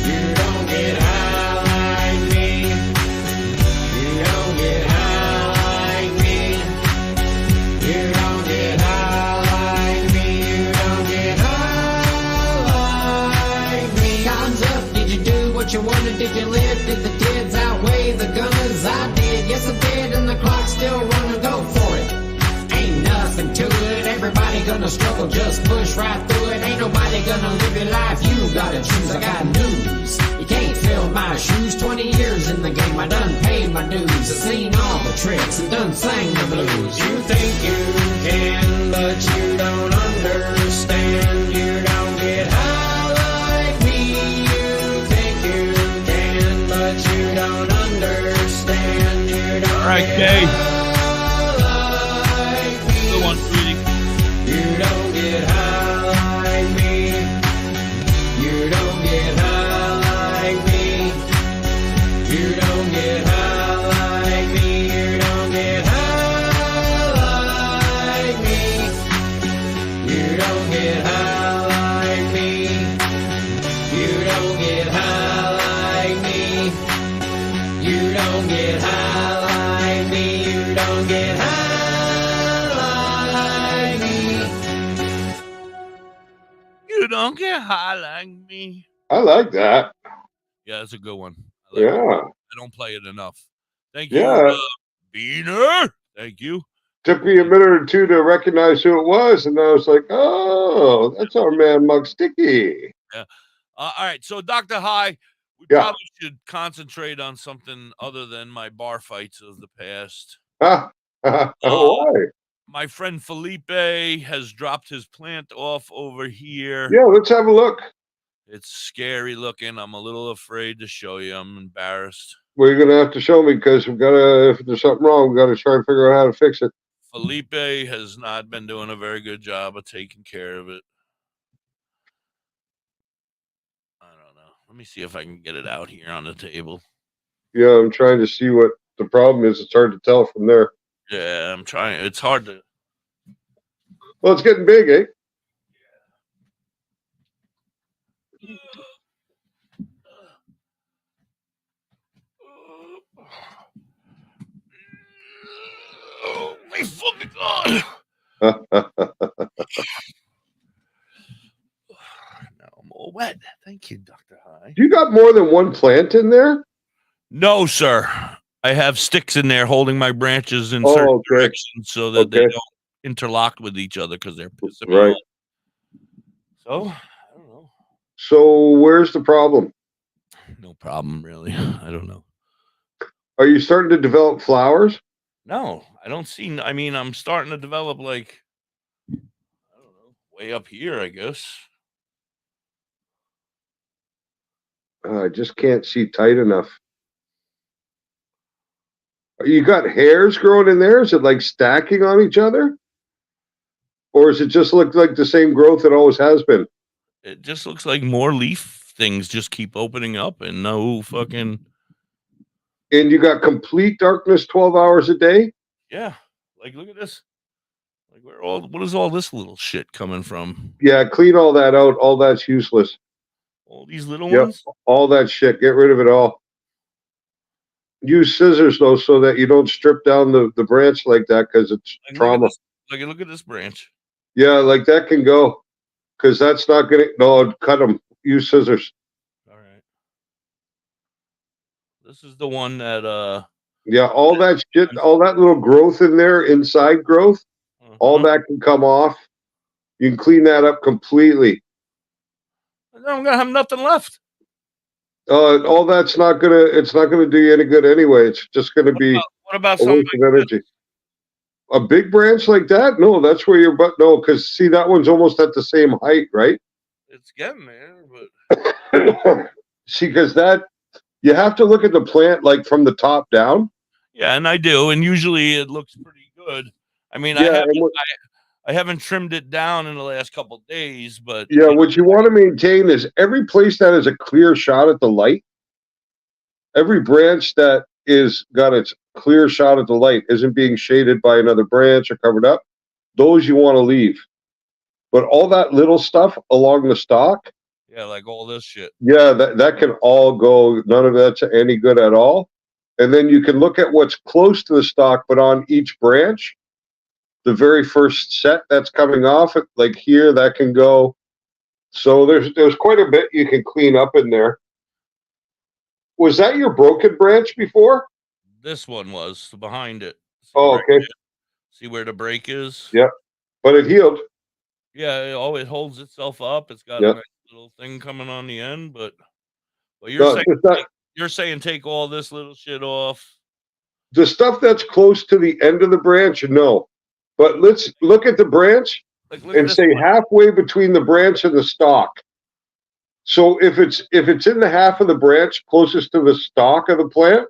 You don't get high like me. You don't get high like me. You don't get high like me. You don't get high like me. Time's up. Did you do what you wanted? Did you live? Did the kids outweigh the gunners? I did. Yes, I did. And the clock's still running. Go for it. Ain't nothing to it. Everybody gonna struggle. Just push right through it. Ain't nobody gonna live your life. You gotta choose. I got news. You can't fill my shoes. 20 years in the game. I done paid my dues. I've seen all the tricks and done sang the blues. You think you can, but you don't understand. You don't get high like me. You think you can, but you don't understand. You don't All right, get Kay. high like me. Good one, sweetie. You don't get high like me. You don't get high like me. You don't get high like me. You don't get high like me. You don't get high like me. You don't get high like me. You don't get high like me. You don't get high like me. You don't get high like me. I like that. Yeah, that's a good one. I like Yeah. it. I don't play it enough. Thank you, Yeah. Beaner. Thank you. Took me a minute or two to recognize who it was, and I was like, "Oh, that's our man, Mug Sticky." Yeah. All right. So, Dr. High, we Yeah. probably should concentrate on something other than my bar fights of the past. Why? My friend Felipe has dropped his plant off over here. Yeah, let's have a look. It's scary looking. I'm a little afraid to show you. I'm embarrassed. Well, you're gonna have to show me because if there's something wrong, we gotta try and figure out how to fix it. Felipe has not been doing a very good job of taking care of it. I don't know. Let me see if I can get it out here on the table. Yeah, I'm trying to see what the problem is. It's hard to tell from there. Yeah, I'm trying. It's hard to. Well, it's getting big, eh? Oh my fucking God. Now I'm all wet. Thank you, Dr. High. You got more than one plant in there? No, sir. I have sticks in there holding my branches in certain directions so that they don't interlock with each other because they're pissing me off. So, I don't know. So, where's the problem? No problem, really. I don't know. Are you starting to develop flowers? No, I don't see. I mean, I'm starting to develop like, I don't know, way up here, I guess. I just can't see tight enough. You got hairs growing in there? Is it like stacking on each other? Or does it just look like the same growth it always has been? It just looks like more leaf things just keep opening up and no fucking. And you got complete darkness 12 hours a day? Yeah. Like, look at this. Like, what is all this little shit coming from? Yeah, clean all that out. All that's useless. All these little ones? All that shit. Get rid of it all. Use scissors, though, so that you don't strip down the branch like that because it's trauma. Look at this branch. Yeah, like that can go because that's not going to. No, cut them. Use scissors. All right. This is the one that. Yeah, all that shit, all that little growth in there, inside growth, all that can come off. You can clean that up completely. I'm going to have nothing left. All that's not gonna. It's not gonna do you any good anyway. It's just gonna be. What about a something waste of energy? A big branch like that? No, that's where your butt. No, because see, that one's almost at the same height, right? It's getting there, but see, because that you have to look at the plant like from the top down. Yeah, and I do, and usually it looks pretty good. I mean, Yeah, I haven't trimmed it down in the last couple of days, but yeah, what you want to maintain is every place that is a clear shot at the light, every branch that is got its clear shot at the light isn't being shaded by another branch or covered up. Those you want to leave, but all that little stuff along the stalk, yeah, like all this shit. yeah, that can all go. None of that's any good at all. And then you can look at what's close to the stalk, but on each branch. The very first set that's coming off, like here, that can go. So there's quite a bit you can clean up in there. Was that your broken branch before? This one was behind it. Okay. See where the break is? Yeah, but it healed. Yeah, it holds itself up. It's got a nice little thing coming on the end, but you're saying take all this little shit off. The stuff that's close to the end of the branch, no. But let's look at the branch and say halfway between the branch and the stalk. So if it's in the half of the branch closest to the stalk of the plant,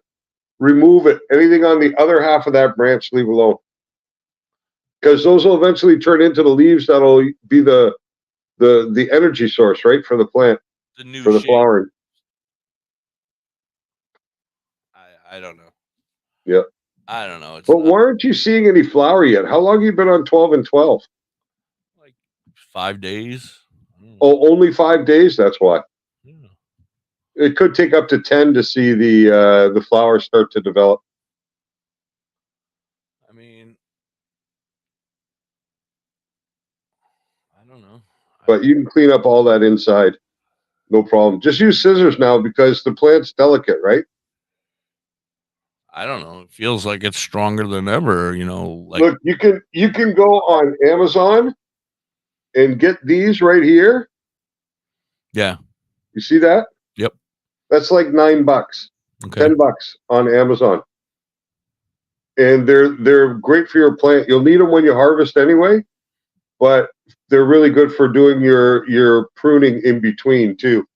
remove it. Anything on the other half of that branch, leave alone. Because those will eventually turn into the leaves that'll be the energy source, right, for the plant, for the flowering. I don't know. Yeah. I don't know. But why aren't you seeing any flower yet? How long have you been on 12 and 12? Like 5 days. Oh, only 5 days? That's why. Yeah. It could take up to 10 to see the flowers start to develop. I mean, I don't know. But you can clean up all that inside. No problem. Just use scissors now because the plant's delicate, right? I don't know. It feels like it's stronger than ever. Like Look, you can go on Amazon and get these right here. Yeah. You see that? Yep. That's like $9, Okay. $10 on Amazon. And they're great for your plant. You'll need them when you harvest anyway, but they're really good for doing your pruning in between too.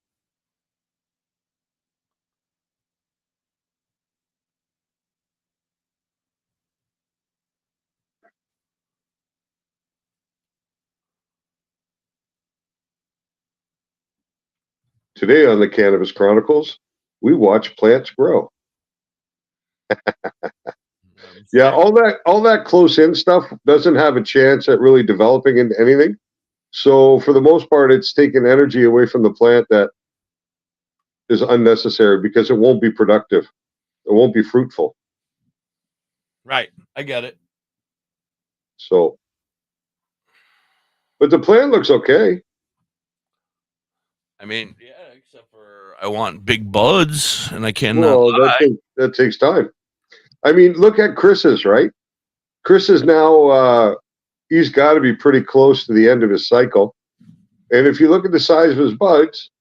Today on the Cannabis Chronicles, we watch plants grow. Yeah, all that close in stuff doesn't have a chance at really developing into anything. So for the most part, it's taking energy away from the plant that is unnecessary because it won't be productive. It won't be fruitful. Right. I get it. So, but the plant looks okay. I mean, yeah, except for I want big buds, and I cannot Well, that takes time. I mean, look at Chris's, right? Chris is now, he's got to be pretty close to the end of his cycle. And if you look at the size of his buds,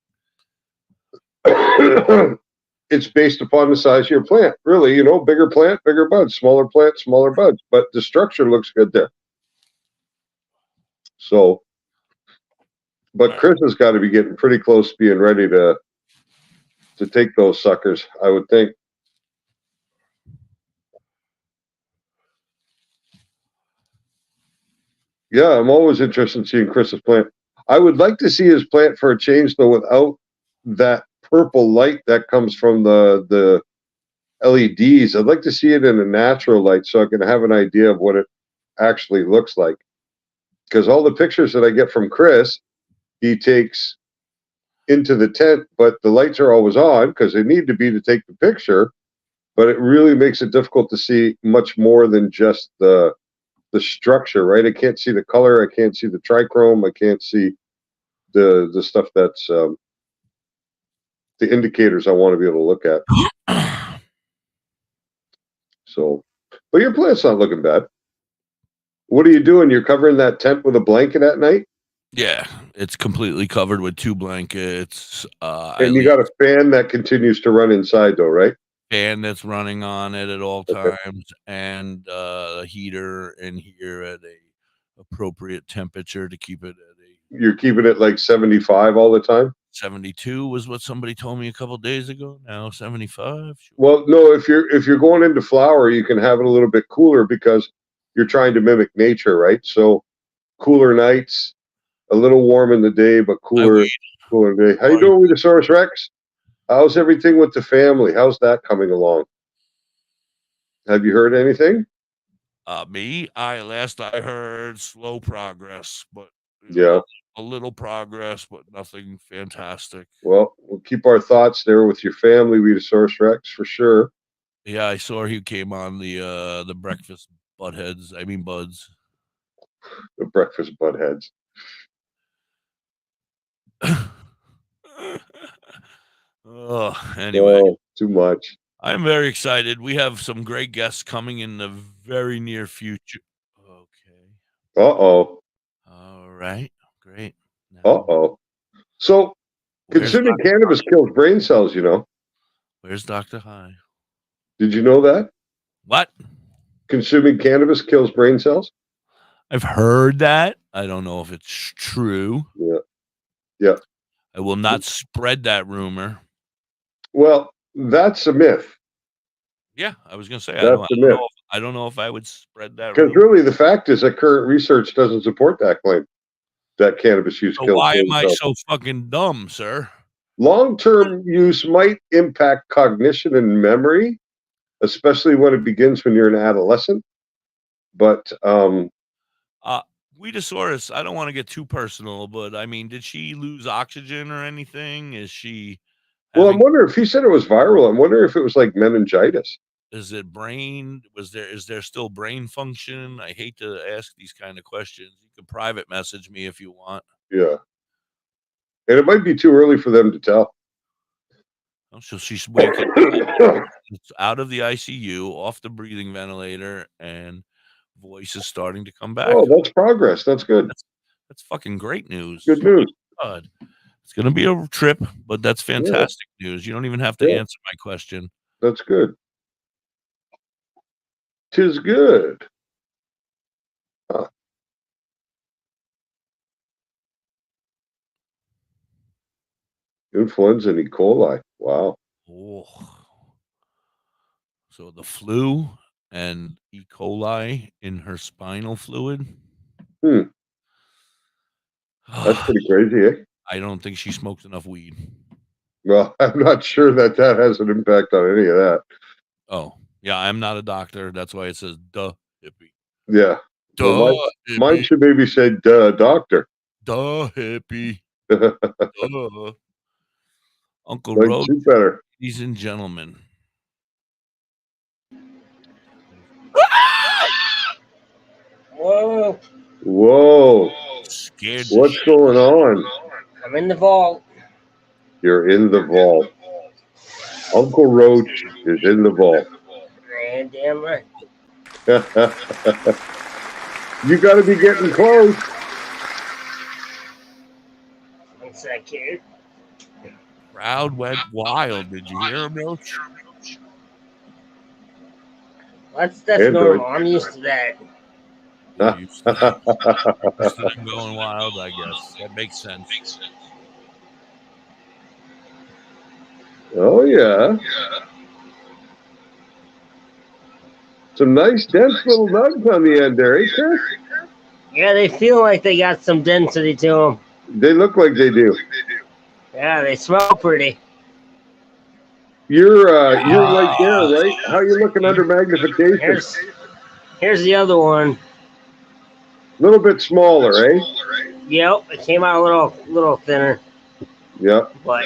it's based upon the size of your plant. Really, bigger plant, bigger buds, smaller plant, smaller buds. But the structure looks good there. So, but Chris has got to be getting pretty close to being ready to take those suckers, I would think. Yeah, I'm always interested in seeing Chris's plant. I would like to see his plant for a change, though, without that purple light that comes from the LEDs. I'd like to see it in a natural light so I can have an idea of what it actually looks like. Because all the pictures that I get from Chris, he takes into the tent, but the lights are always on because they need to be to take the picture. But it really makes it difficult to see much more than just the structure, right? I can't see the color. I can't see the trichrome. I can't see the stuff that's the indicators I want to be able to look at. So, but your plant's not looking bad. What are you doing? You're covering that tent with a blanket at night? Yeah, it's completely covered with 2 blankets. And you got a fan that continues to run inside, though, right? Fan that's running on it at all times, and a heater in here at a appropriate temperature to keep it at a. You're keeping it like 75 all the time? 72 was what somebody told me a couple days ago. Now 75. Well, no, if you're going into flower, you can have it a little bit cooler because you're trying to mimic nature, right? So cooler nights, a little warm in the day, but cooler in the day. How you doing, Weedosaurus Rex? How's everything with the family? How's that coming along? Have you heard anything? Last I heard, slow progress, but yeah, a little progress, but nothing fantastic. Well, we'll keep our thoughts there with your family, Weedosaurus Rex, for sure. Yeah, I saw he came on the breakfast buds. The breakfast buttheads. Anyway, too much. I'm very excited. We have some great guests coming in the very near future. Okay. Uh-oh. All right. Great. Uh-oh. So, consuming cannabis kills brain cells, Where's Dr. High? Did you know that? What? Consuming cannabis kills brain cells? I've heard that. I don't know if it's true. Yeah. I will not spread that rumor. Well, that's a myth. Yeah, I was going to say, I don't know if I would spread that rumor. Because really, the fact is that current research doesn't support that claim, that cannabis use kills why brain am I cells. so fucking dumb, sir? Long-term use might impact cognition and memory, especially when it begins when you're an adolescent. But Weedosaurus, I don't want to get too personal, but I mean, did she lose oxygen or anything? Is she? Well, I'm wondering if he said it was viral. I'm wondering if it was like meningitis. Is it brain? Is there still brain function? I hate to ask these kind of questions. You can private message me if you want. Yeah. And it might be too early for them to tell. Oh, so she's waking up. It's out of the ICU, off the breathing ventilator, and voice is starting to come back. Oh, that's progress. That's good. That's fucking great news. Good news. God. It's going to be a trip, but that's fantastic news. You don't even have to answer my question. That's good. 'Tis good. Huh. Influenza and E. coli. Wow. Oh. So the flu and E. coli in her spinal fluid. That's pretty crazy, eh? I don't think she smokes enough weed. Well, I'm not sure that has an impact on any of that. Oh, yeah, I'm not a doctor. That's why it says Da.Hippie. Yeah. Well, Da.Hippie. mine should maybe say doctor. Da.Hippie. Duh. Uncle Roach, better. ladies and gentlemen. Whoa. Whoa. Scared. What's going on? I'm in the vault. You're in the vault. Uncle Roach is in the vault. Man, damn right. You got to be getting close. One sec here. Crowd went wild. Did you hear him, Roach? That's Android. normal. I'm used to that. Used to them going wild, I guess. That makes sense. Oh, yeah. Some nice, dense little nugs on the end there, eh, Chris? Yeah, they feel like they got some density to them. They look like they do. Yeah, they smell pretty. You're right there, right? How you looking under magnification? Here's the other one. A little bit smaller, eh? Yep, it came out a little thinner. Yep. But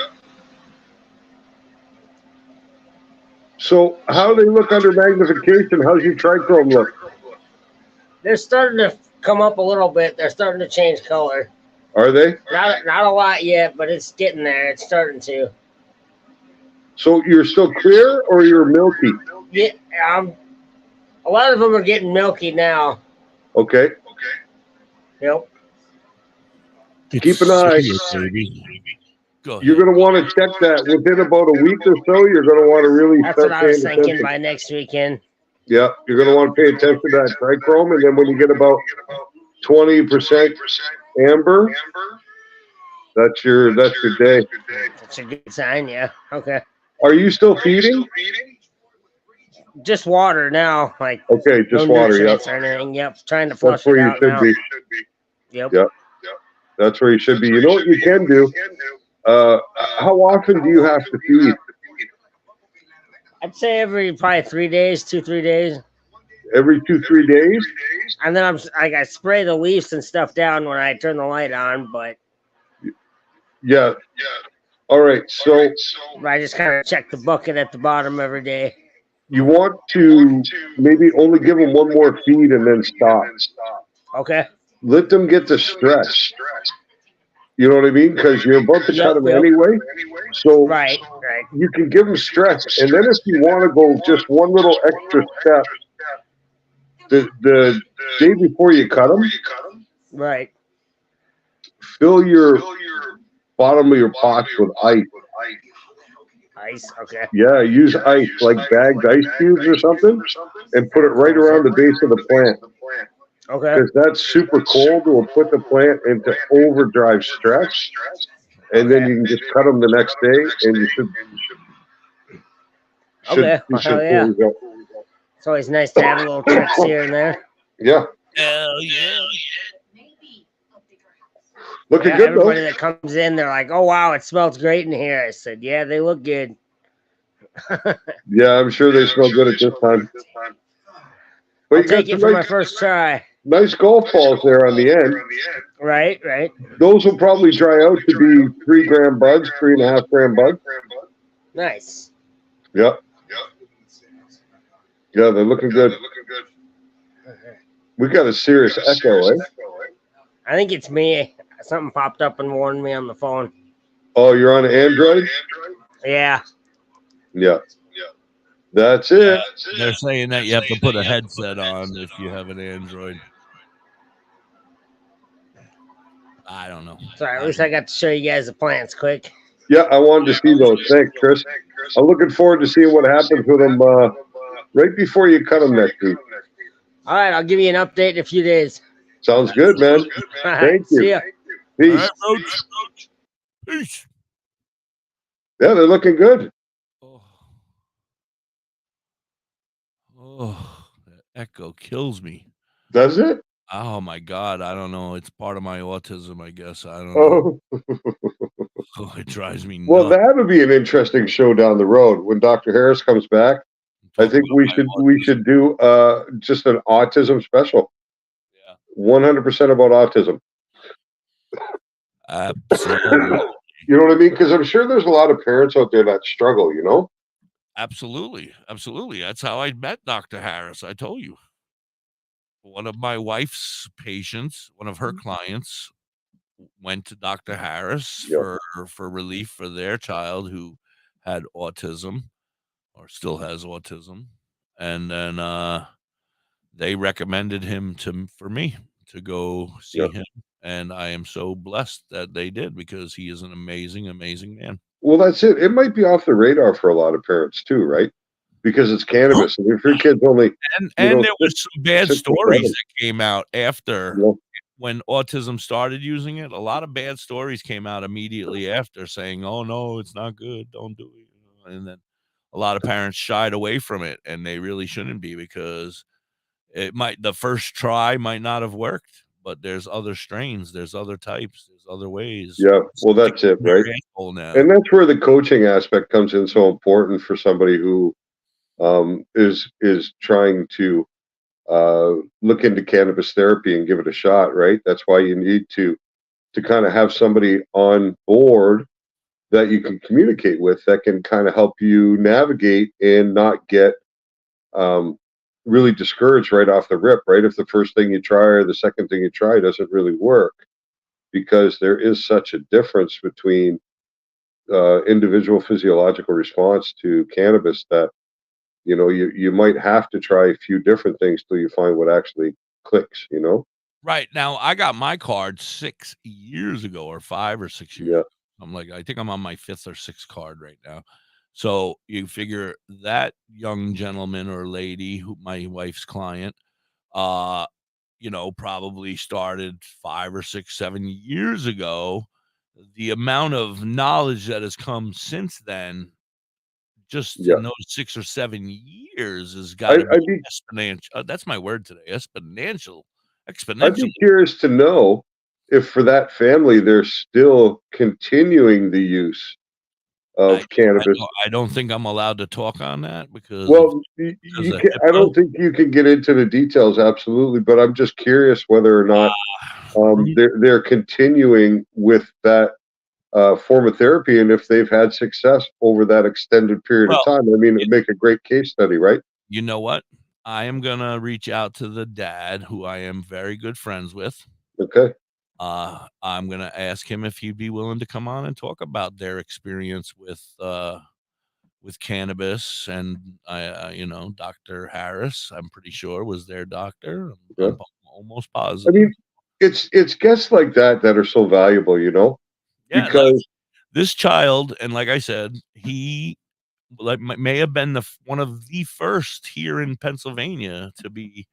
so how do they look under magnification? How's your trichrome look? they're starting to come up a little bit. They're starting to change color. Are they? Not a lot yet, but it's getting there. It's starting to. So you're still clear or you're milky? Yeah, a lot of them are getting milky now. Okay. Yep. Keep an eye. You're going to want to check that within about a week or so. You're going to want to really That's start what I was paying thinking attention. by next weekend. Yeah, you're going to want to pay attention to that trichrome, and then when you get about 20% amber, that's your day. That's a good sign, yeah. Okay. Are you still feeding? Just water now, like okay, just no water. nutrients Yep. or anything. Yep, trying to flush That's where it you out should now. be. Yep. Yep. That's where you should be. You know what you can do? How often do you have to feed? I'd say every probably 3 days, 2-3 days. Every 2-3 days? And then I spray the leaves and stuff down when I turn the light on, but Yeah. All right. So I just kind of check the bucket at the bottom every day. you want to maybe only give them one more feed and then stop. Okay. Let them get the stress. You know what I mean? Because you're about to cut them anyway. So right. You can give them stress. And then if you want to go just one little extra step, the day before you cut them, right, fill your bottom of your pots with ice. Ice, okay. Yeah, use ice, like bagged ice cubes or something, and put it right around the base of the plant. Okay. Because that's super cold, will put the plant into overdrive stress, and then you can just cut them the next day, and you should. Okay. Hell yeah. It's always nice to have little tricks here and there. Yeah. Hell yeah. Looking yeah, good, everybody though. that comes in, they're like, "Oh wow, it smells great in here." I said, "Yeah, they look good." Yeah, I'm sure they smell good at this time. But I'll you got take it some for my nice, first try. nice golf balls there on the end. Right. Those will probably dry out to be 3 gram buds, 3.5 gram buds. Nice. Yep. Yeah, they're looking good. We got a serious echo, eh? I think it's me. Something popped up and warned me on the phone. Oh, you're on Android? Yeah. Yeah. That's it. They're saying that you have to put a headset on if you have an Android. I don't know. Sorry, at least I got to show you guys the plants quick. Yeah, I wanted to see those. Thanks, Chris. I'm looking forward to seeing what happens with them right before you cut them next week. All right, I'll give you an update in a few days. Sounds good, man. Thank you. See ya. Peace. All right, Roach. Peace. Yeah, they're looking good. Oh, that echo kills me. Does it? Oh my God, I don't know. It's part of my autism, I guess. I don't know. Oh, it drives me nuts. Well, that would be an interesting show down the road when Dr. Harris comes back. I think we should do just an autism special. Yeah. 100% about autism. Absolutely. You know what I mean? Because I'm sure there's a lot of parents out there that struggle, you know? Absolutely. Absolutely. That's how I met Dr. Harris. I told you. One of my wife's patients, one of her clients, went to Dr. Harris for relief for their child who had autism or still has autism. And then they recommended him for me to go see him. And I am so blessed that they did because he is an amazing, amazing man. Well, that's it. It might be off the radar for a lot of parents too, right? Because it's cannabis. And if your kid's only and there was some bad stories that came out after when autism started using it. A lot of bad stories came out immediately after saying, "Oh no, it's not good. Don't do it." And then a lot of parents shied away from it, and they really shouldn't be because the first try might not have worked. But there's other strains, there's other types, there's other ways. Yeah, well, that's it, right? And that's where the coaching aspect comes in so important for somebody who is trying to look into cannabis therapy and give it a shot, right? That's why you need to kind of have somebody on board that you can communicate with that can kind of help you navigate and not get really discouraged right off the rip, right? If the first thing you try or the second thing you try doesn't really work, because there is such a difference between individual physiological response to cannabis that, you know, you might have to try a few different things till you find what actually clicks, you know? Right. Now, I got my card 6 years ago or 5 or 6 years ago. I think I'm on my 5th or 6th card right now. So you figure that young gentleman or lady, who my wife's client, you know, probably started 5 or 6, 7 years ago. The amount of knowledge that has come since then, just in those 6 or 7 years, has got to be exponential. That's my word today. Exponential. I'd be curious to know if for that family they're still continuing the use of cannabis. I don't think I'm allowed to talk on that because I don't think you can get into the details, absolutely, but I'm just curious whether or not they're continuing with that form of therapy and if they've had success over that extended period of time. I mean, it'd make a great case study, right? You know what? I am gonna reach out to the dad, who I am very good friends with. Okay. I'm gonna ask him if he'd be willing to come on and talk about their experience with cannabis, and you know, Dr. Harris, I'm pretty sure, was their doctor. I'm almost positive. I mean, it's guests like that that are so valuable, you know, because this child, and like I said, he may have been one of the first here in Pennsylvania to be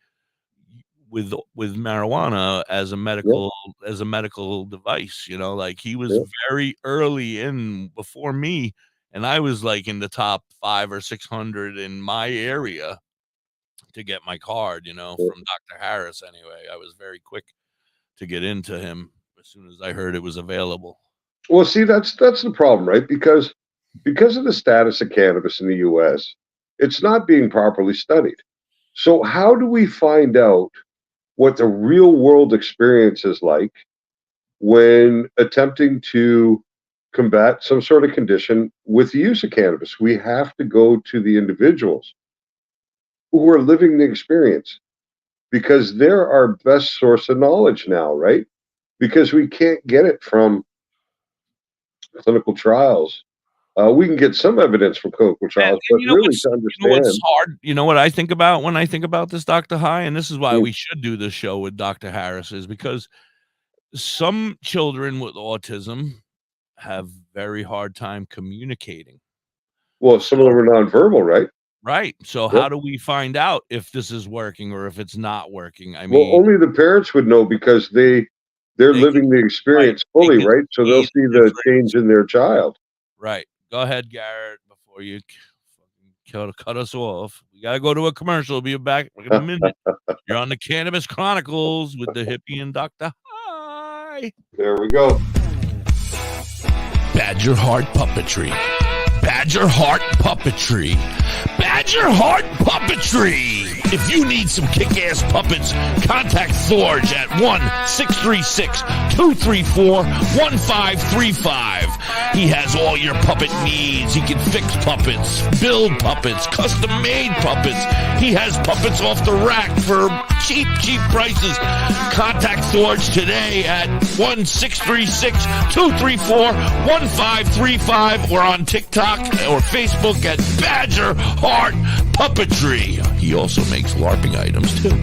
with marijuana as a medical device, you know, like he was very early in before me, and I was like in the top 500 or 600 in my area to get my card, you know, from Dr. Harris. Anyway, I was very quick to get into him as soon as I heard it was available. Well, see, that's the problem, right? Because of the status of cannabis in the US, it's not being properly studied. So how do we find out what the real world experience is like when attempting to combat some sort of condition with the use of cannabis? We have to go to the individuals who are living the experience, because they're our best source of knowledge now, right? Because we can't get it from clinical trials we can get some evidence from clinical trials, but really to understand. You know what's hard? You know what I think about when I think about this, Dr. High, and this is why we should do this show with Dr. Harris, is because some children with autism have very hard time communicating. Well, some of them are nonverbal, right? Right. So how do we find out if this is working or if it's not working? I mean, well, only the parents would know because they're living the experience fully, right? So they'll see the change in their child. Right. Go ahead, Garrett, before you cut us off. We got to go to a commercial. We'll be back in a minute. You're on the Cannabis Chronicles with Da.Hippie and Doktor High. There we go. Badger Heart Puppetry. Badger Heart Puppetry. Badger Heart Puppetry. If you need some kick-ass puppets, contact Forge at 1-636-234-1535. He has all your puppet needs. He can fix puppets, build puppets, custom-made puppets. He has puppets off the rack for cheap prices. Contact Forge today at 1-636-234-1535 or on TikTok or Facebook at Badger Heart Puppetry. He also makes LARPing items too.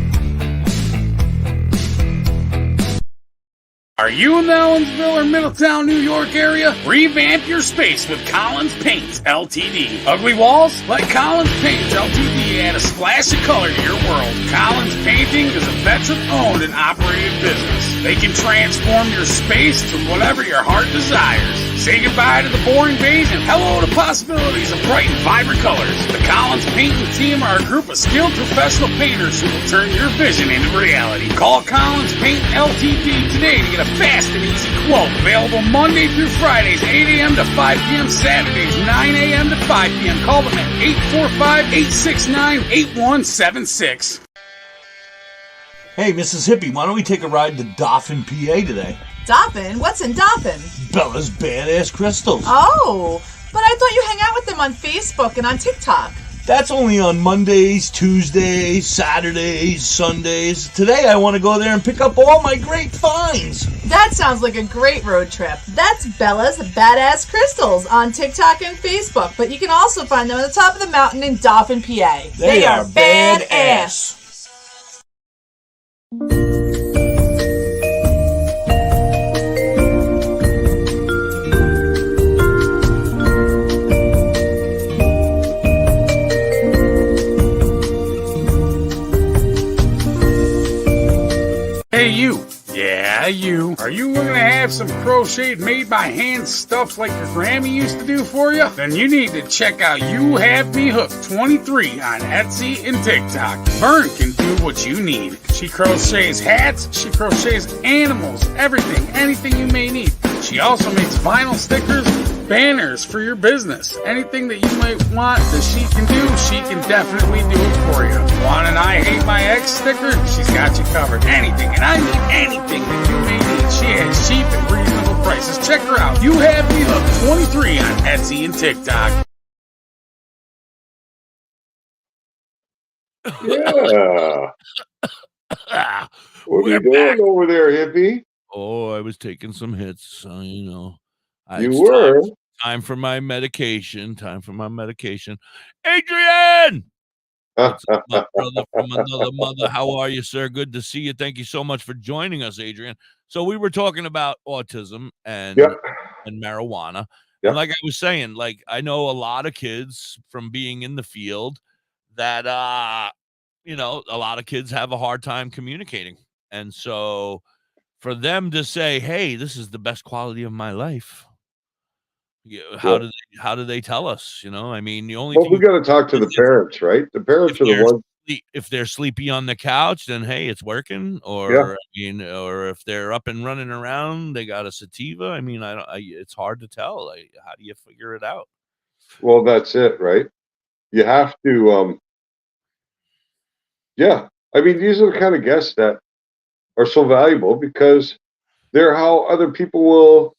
Are you in the Ellensville or Middletown, New York area? Revamp your space with Collins Paints Ltd. Ugly walls? Let Collins Paints Ltd add a splash of color to your world. Collins Painting is a veteran-owned and operated business. They can transform your space to whatever your heart desires. Say goodbye to the boring beige and hello to possibilities of bright and vibrant colors. The Collins Painting team are a group of skilled professional painters who will turn your vision into reality. Call Collins Paint Ltd today to get a fast and easy quote. Available Monday through Fridays, 8 a.m. to 5 p.m. Saturdays, 9 a.m. to 5 p.m. Call them at 845-869-8176. Hey, Mrs. Hippie, why don't we take a ride to Dauphin, PA today? Dauphin? What's in Dauphin? Bella's Badass Crystals. Oh, but I thought you hang out with them on Facebook and on TikTok. That's only on Mondays, Tuesdays, Saturdays, Sundays. Today I want to go there and pick up all my great finds. That sounds like a great road trip. That's Bella's Badass Crystals on TikTok and Facebook, but you can also find them on the top of the mountain in Dauphin, PA. They are badass. Hey, you. Yeah, you. Are you looking to have some crocheted made by hand stuff like your Grammy used to do for you? Then you need to check out You Have Me Hooked 23 on Etsy and TikTok. Vern can do what you need. She crochets hats, she crochets animals, everything, anything you may need. She also makes vinyl stickers, banners for your business. Anything that you might want that she can do, she can definitely do it for you. Want an I Hate My Ex sticker? She's got you covered. Anything, and I mean anything that you may need. She has cheap and reasonable prices. Check her out. You Have Me Hooked 23 on Etsy and TikTok. Yeah. What are you doing over there, hippie? Oh, I was taking some hits, you know. You were? Time for my medication. Adrian! What's up, my brother from another mother? How are you, sir? Good to see you. Thank you so much for joining us, Adrian. So we were talking about autism and marijuana. And like I was saying, like I know a lot of kids from being in the field that, you know, a lot of kids have a hard time communicating. And so for them to say, hey, this is the best quality of my life. How do they tell us? You know, I mean, the only thing we got to talk to the parents, right? The parents are the ones. If they're sleepy on the couch, then hey, it's working. Or I mean, or if they're up and running around, they got a sativa. I mean, it's hard to tell. Like, how do you figure it out? Well, that's it, right? You have to. I mean, these are the kind of guests that are so valuable because they're how other people will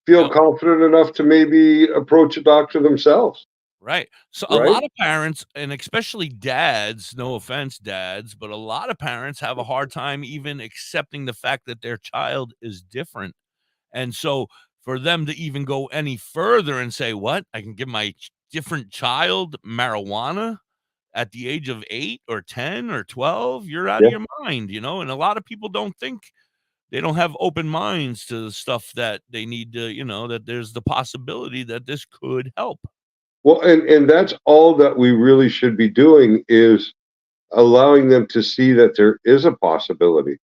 feel confident enough to maybe approach a doctor themselves. Right. So a lot of parents, and especially dads, no offense, dads, but a lot of parents have a hard time even accepting the fact that their child is different. And so for them to even go any further and say, what? I can give my different child marijuana at the age of 8 or 10 or 12? You're out of your mind, you know? And a lot of people don't think, they don't have open minds to the stuff that they need to, you know, that there's the possibility that this could help. Well, and that's all that we really should be doing, is allowing them to see that there is a possibility.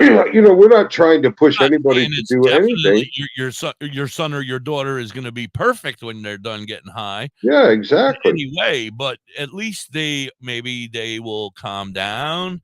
You know, we're not trying to push anybody to do anything. Your son or your daughter is going to be perfect when they're done getting high. Yeah, exactly. Anyway, but at least they will calm down.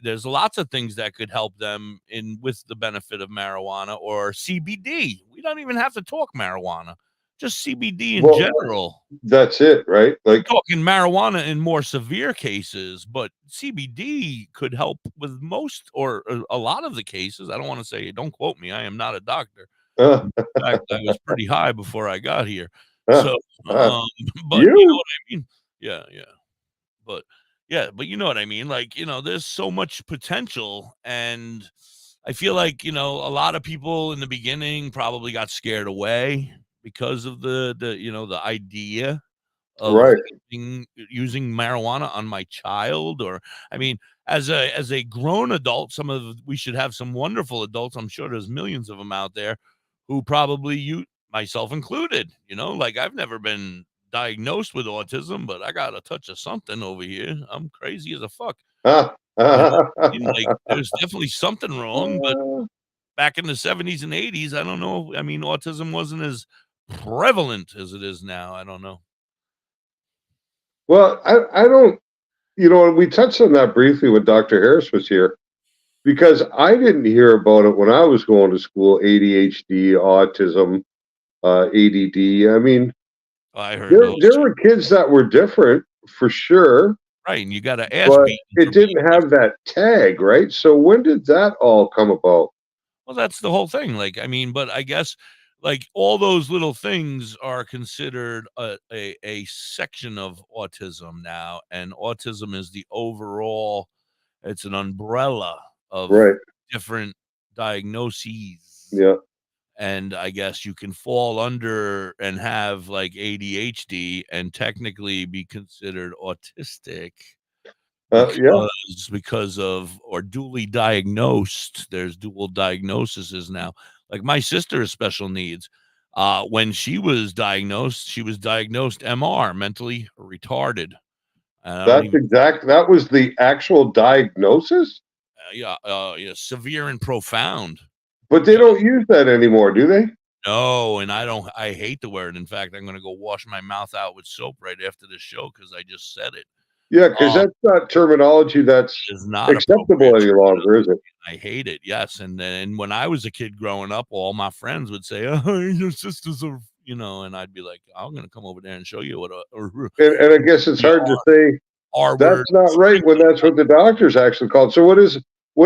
There's lots of things that could help them with the benefit of marijuana or CBD. We don't even have to talk marijuana. Just CBD in general. That's it, right? Like, we're talking marijuana in more severe cases, but CBD could help with most or a lot of the cases. I don't want to say, don't quote me, I am not a doctor. In fact, I was pretty high before I got here. So, but you know what I mean? Yeah. But you know what I mean? Like, you know, there's so much potential, and I feel like, you know, a lot of people in the beginning probably got scared away because of the you know, the idea of using marijuana on my child. Or, I mean, as a grown adult, we should have some wonderful adults. I'm sure there's millions of them out there who probably, myself included, you know, like, I've never been diagnosed with autism, but I got a touch of something over here. I'm crazy as a fuck. You know, like, there's definitely something wrong, but back in the 70s and 80s, I don't know. I mean, autism wasn't as prevalent as it is now. I don't know. Well, I don't, you know, we touched on that briefly when Dr. Harris was here, because I didn't hear about it when I was going to school. ADHD, autism, ADD. I mean, I heard there were kids that were different for sure. Right, and you got to ask. But it didn't have that tag, right? So when did that all come about? Well, that's the whole thing. Like, I mean, but I guess, like, all those little things are considered a section of autism now, and autism is the overall. It's an umbrella of different diagnoses. Yeah. And I guess you can fall under and have like ADHD and technically be considered autistic because of, or duly diagnosed. There's dual diagnoses now. Like, my sister has special needs. When she was diagnosed MR, mentally retarded. That was the actual diagnosis? Severe and profound. But they don't use that anymore, do they? No, and I hate the word. In fact, I'm going to go wash my mouth out with soap right after this show because I just said it. Yeah, because that's not terminology that's not acceptable any longer, is it? I hate it, yes. And then when I was a kid growing up, all my friends would say, oh, your sisters are, you know, and I'd be like, I'm going to come over there and show you what and I guess it's hard to say that's not right when that's what the doctor's actually called. So what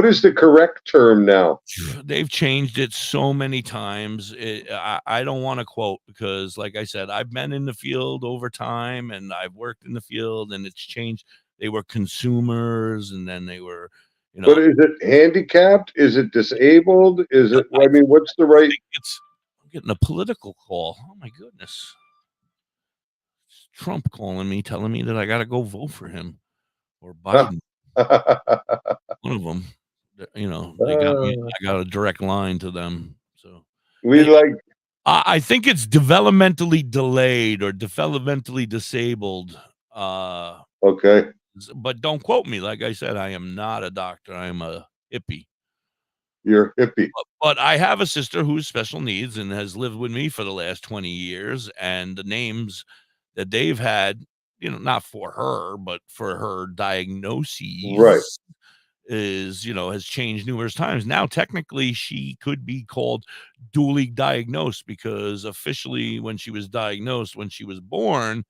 is the correct term now? They've changed it so many times. I don't want to quote because, like I said, I've been in the field over time and I've worked in the field, and it's changed. They were consumers, and then they were, you know. But is it handicapped? Is it disabled? Is it? I mean, what's the right? I'm getting a political call. Oh my goodness! It's Trump calling me, telling me that I got to go vote for him or Biden. One of them. You know, they got me. I got a direct line to them. So I think it's developmentally delayed or developmentally disabled. Okay. But don't quote me. Like I said, I am not a doctor. I am a hippie. You're a hippie. But I have a sister who's special needs and has lived with me for the last 20 years. And the names that they've had, you know, not for her, but for her diagnoses. Right. Is, you know, has changed numerous times. Now, technically, she could be called duly diagnosed because officially, when she was diagnosed, when she was born,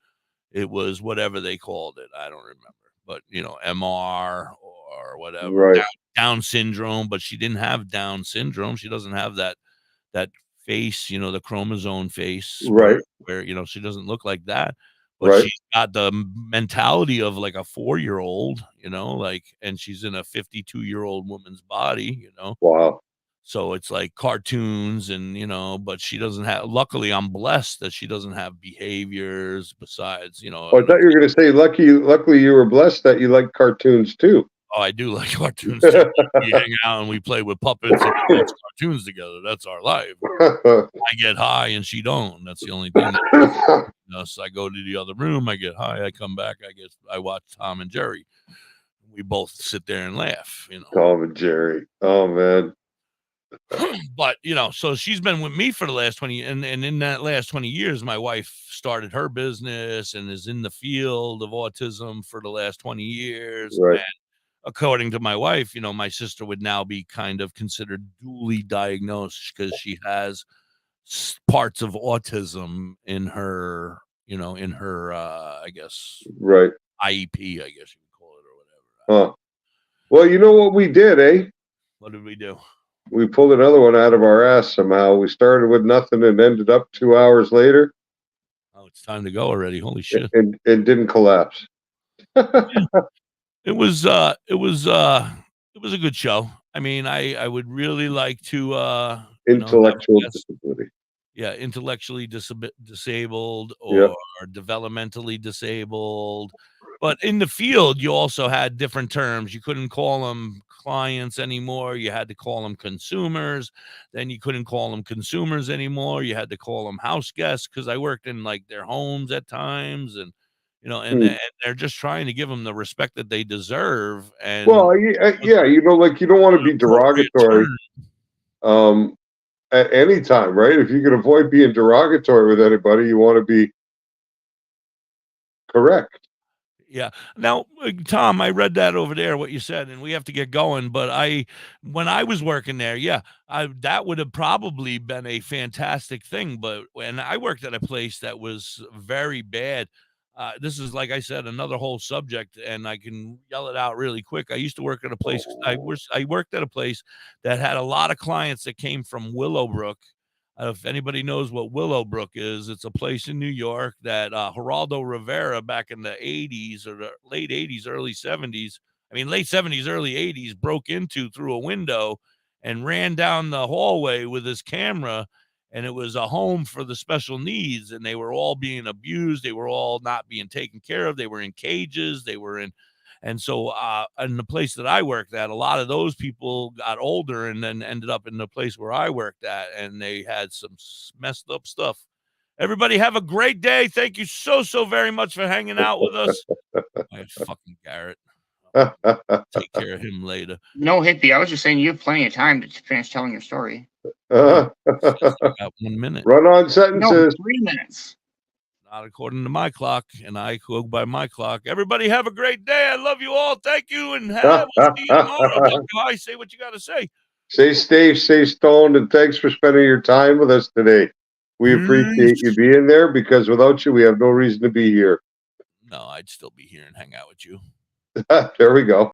it was whatever they called it. I don't remember, but, you know, MR or whatever. Right. Down syndrome, but she didn't have Down syndrome. She doesn't have that face, you know, the chromosome face, right? Where you know, she doesn't look like that. But she's got the mentality of like a 4-year-old, you know, like, and she's in a 52-year-old woman's body, you know. Wow. So it's like cartoons and, but she doesn't have, luckily I'm blessed that she doesn't have behaviors besides, Oh, I thought you were going to say, luckily you were blessed that you like cartoons too. Oh, I do like cartoons too. We hang out and we play with puppets and we watch cartoons together. That's our life. I get high and she don't. That's the only thing. So I go to the other room, I get high, I come back, I watch Tom and Jerry. We both sit there and laugh, Tom and Jerry. Oh man. But so she's been with me for the last 20, and in that last 20 years, my wife started her business and is in the field of autism for the last 20 years. Right. And according to my wife, my sister would now be kind of considered duly diagnosed because she has parts of autism in her, I guess, right, IEP, I guess you would call it, or whatever. Huh. Well, you know what we did, eh? What did we do? We pulled another one out of our ass somehow. We started with nothing and ended up 2 hours later. Oh, it's time to go already. Holy shit. And didn't collapse. It was a good show. I mean, I would really like to intellectual disability. Yeah, intellectually disabled or developmentally disabled. But in the field, you also had different terms. You couldn't call them clients anymore. You had to call them consumers. Then you couldn't call them consumers anymore. You had to call them house guests because I worked in like their homes at times, and and they're just trying to give them the respect that they deserve. And well, yeah, like you don't want to be derogatory. At any time, right? If you can avoid being derogatory with anybody, you want to be correct. Yeah. Now, Tom, I read that over there, what you said, and we have to get going. But when I was working there, that would have probably been a fantastic thing. But when I worked at a place that was very bad, this is, like I said, another whole subject, and I can yell it out really quick. I used to work at a place. I worked at a place that had a lot of clients that came from Willowbrook. If anybody knows what Willowbrook is, it's a place in New York that Geraldo Rivera back in the 80s or the late 80s, early 70s, late 70s, early 80s, broke into through a window and ran down the hallway with his camera. And it was a home for the special needs, and they were all being abused. They were all not being taken care of. They were in cages. And so in the place that I worked at, a lot of those people got older and then ended up in the place where I worked at, and they had some messed up stuff. Everybody have a great day. Thank you so very much for hanging out with us. My fucking Garrett. Take care of him later. No, hippie. I was just saying you have plenty of time to finish telling your story. About 1 minute. Run on sentences. No, 3 minutes. Not according to my clock, and I go by my clock. Everybody have a great day. I love you all. Thank you, and we'll see you tomorrow. Dr. High, say what you got to say. Stay safe, stay stoned, and thanks for spending your time with us today. We appreciate you being there, because without you, we have no reason to be here. No, I'd still be here and hang out with you. There we go.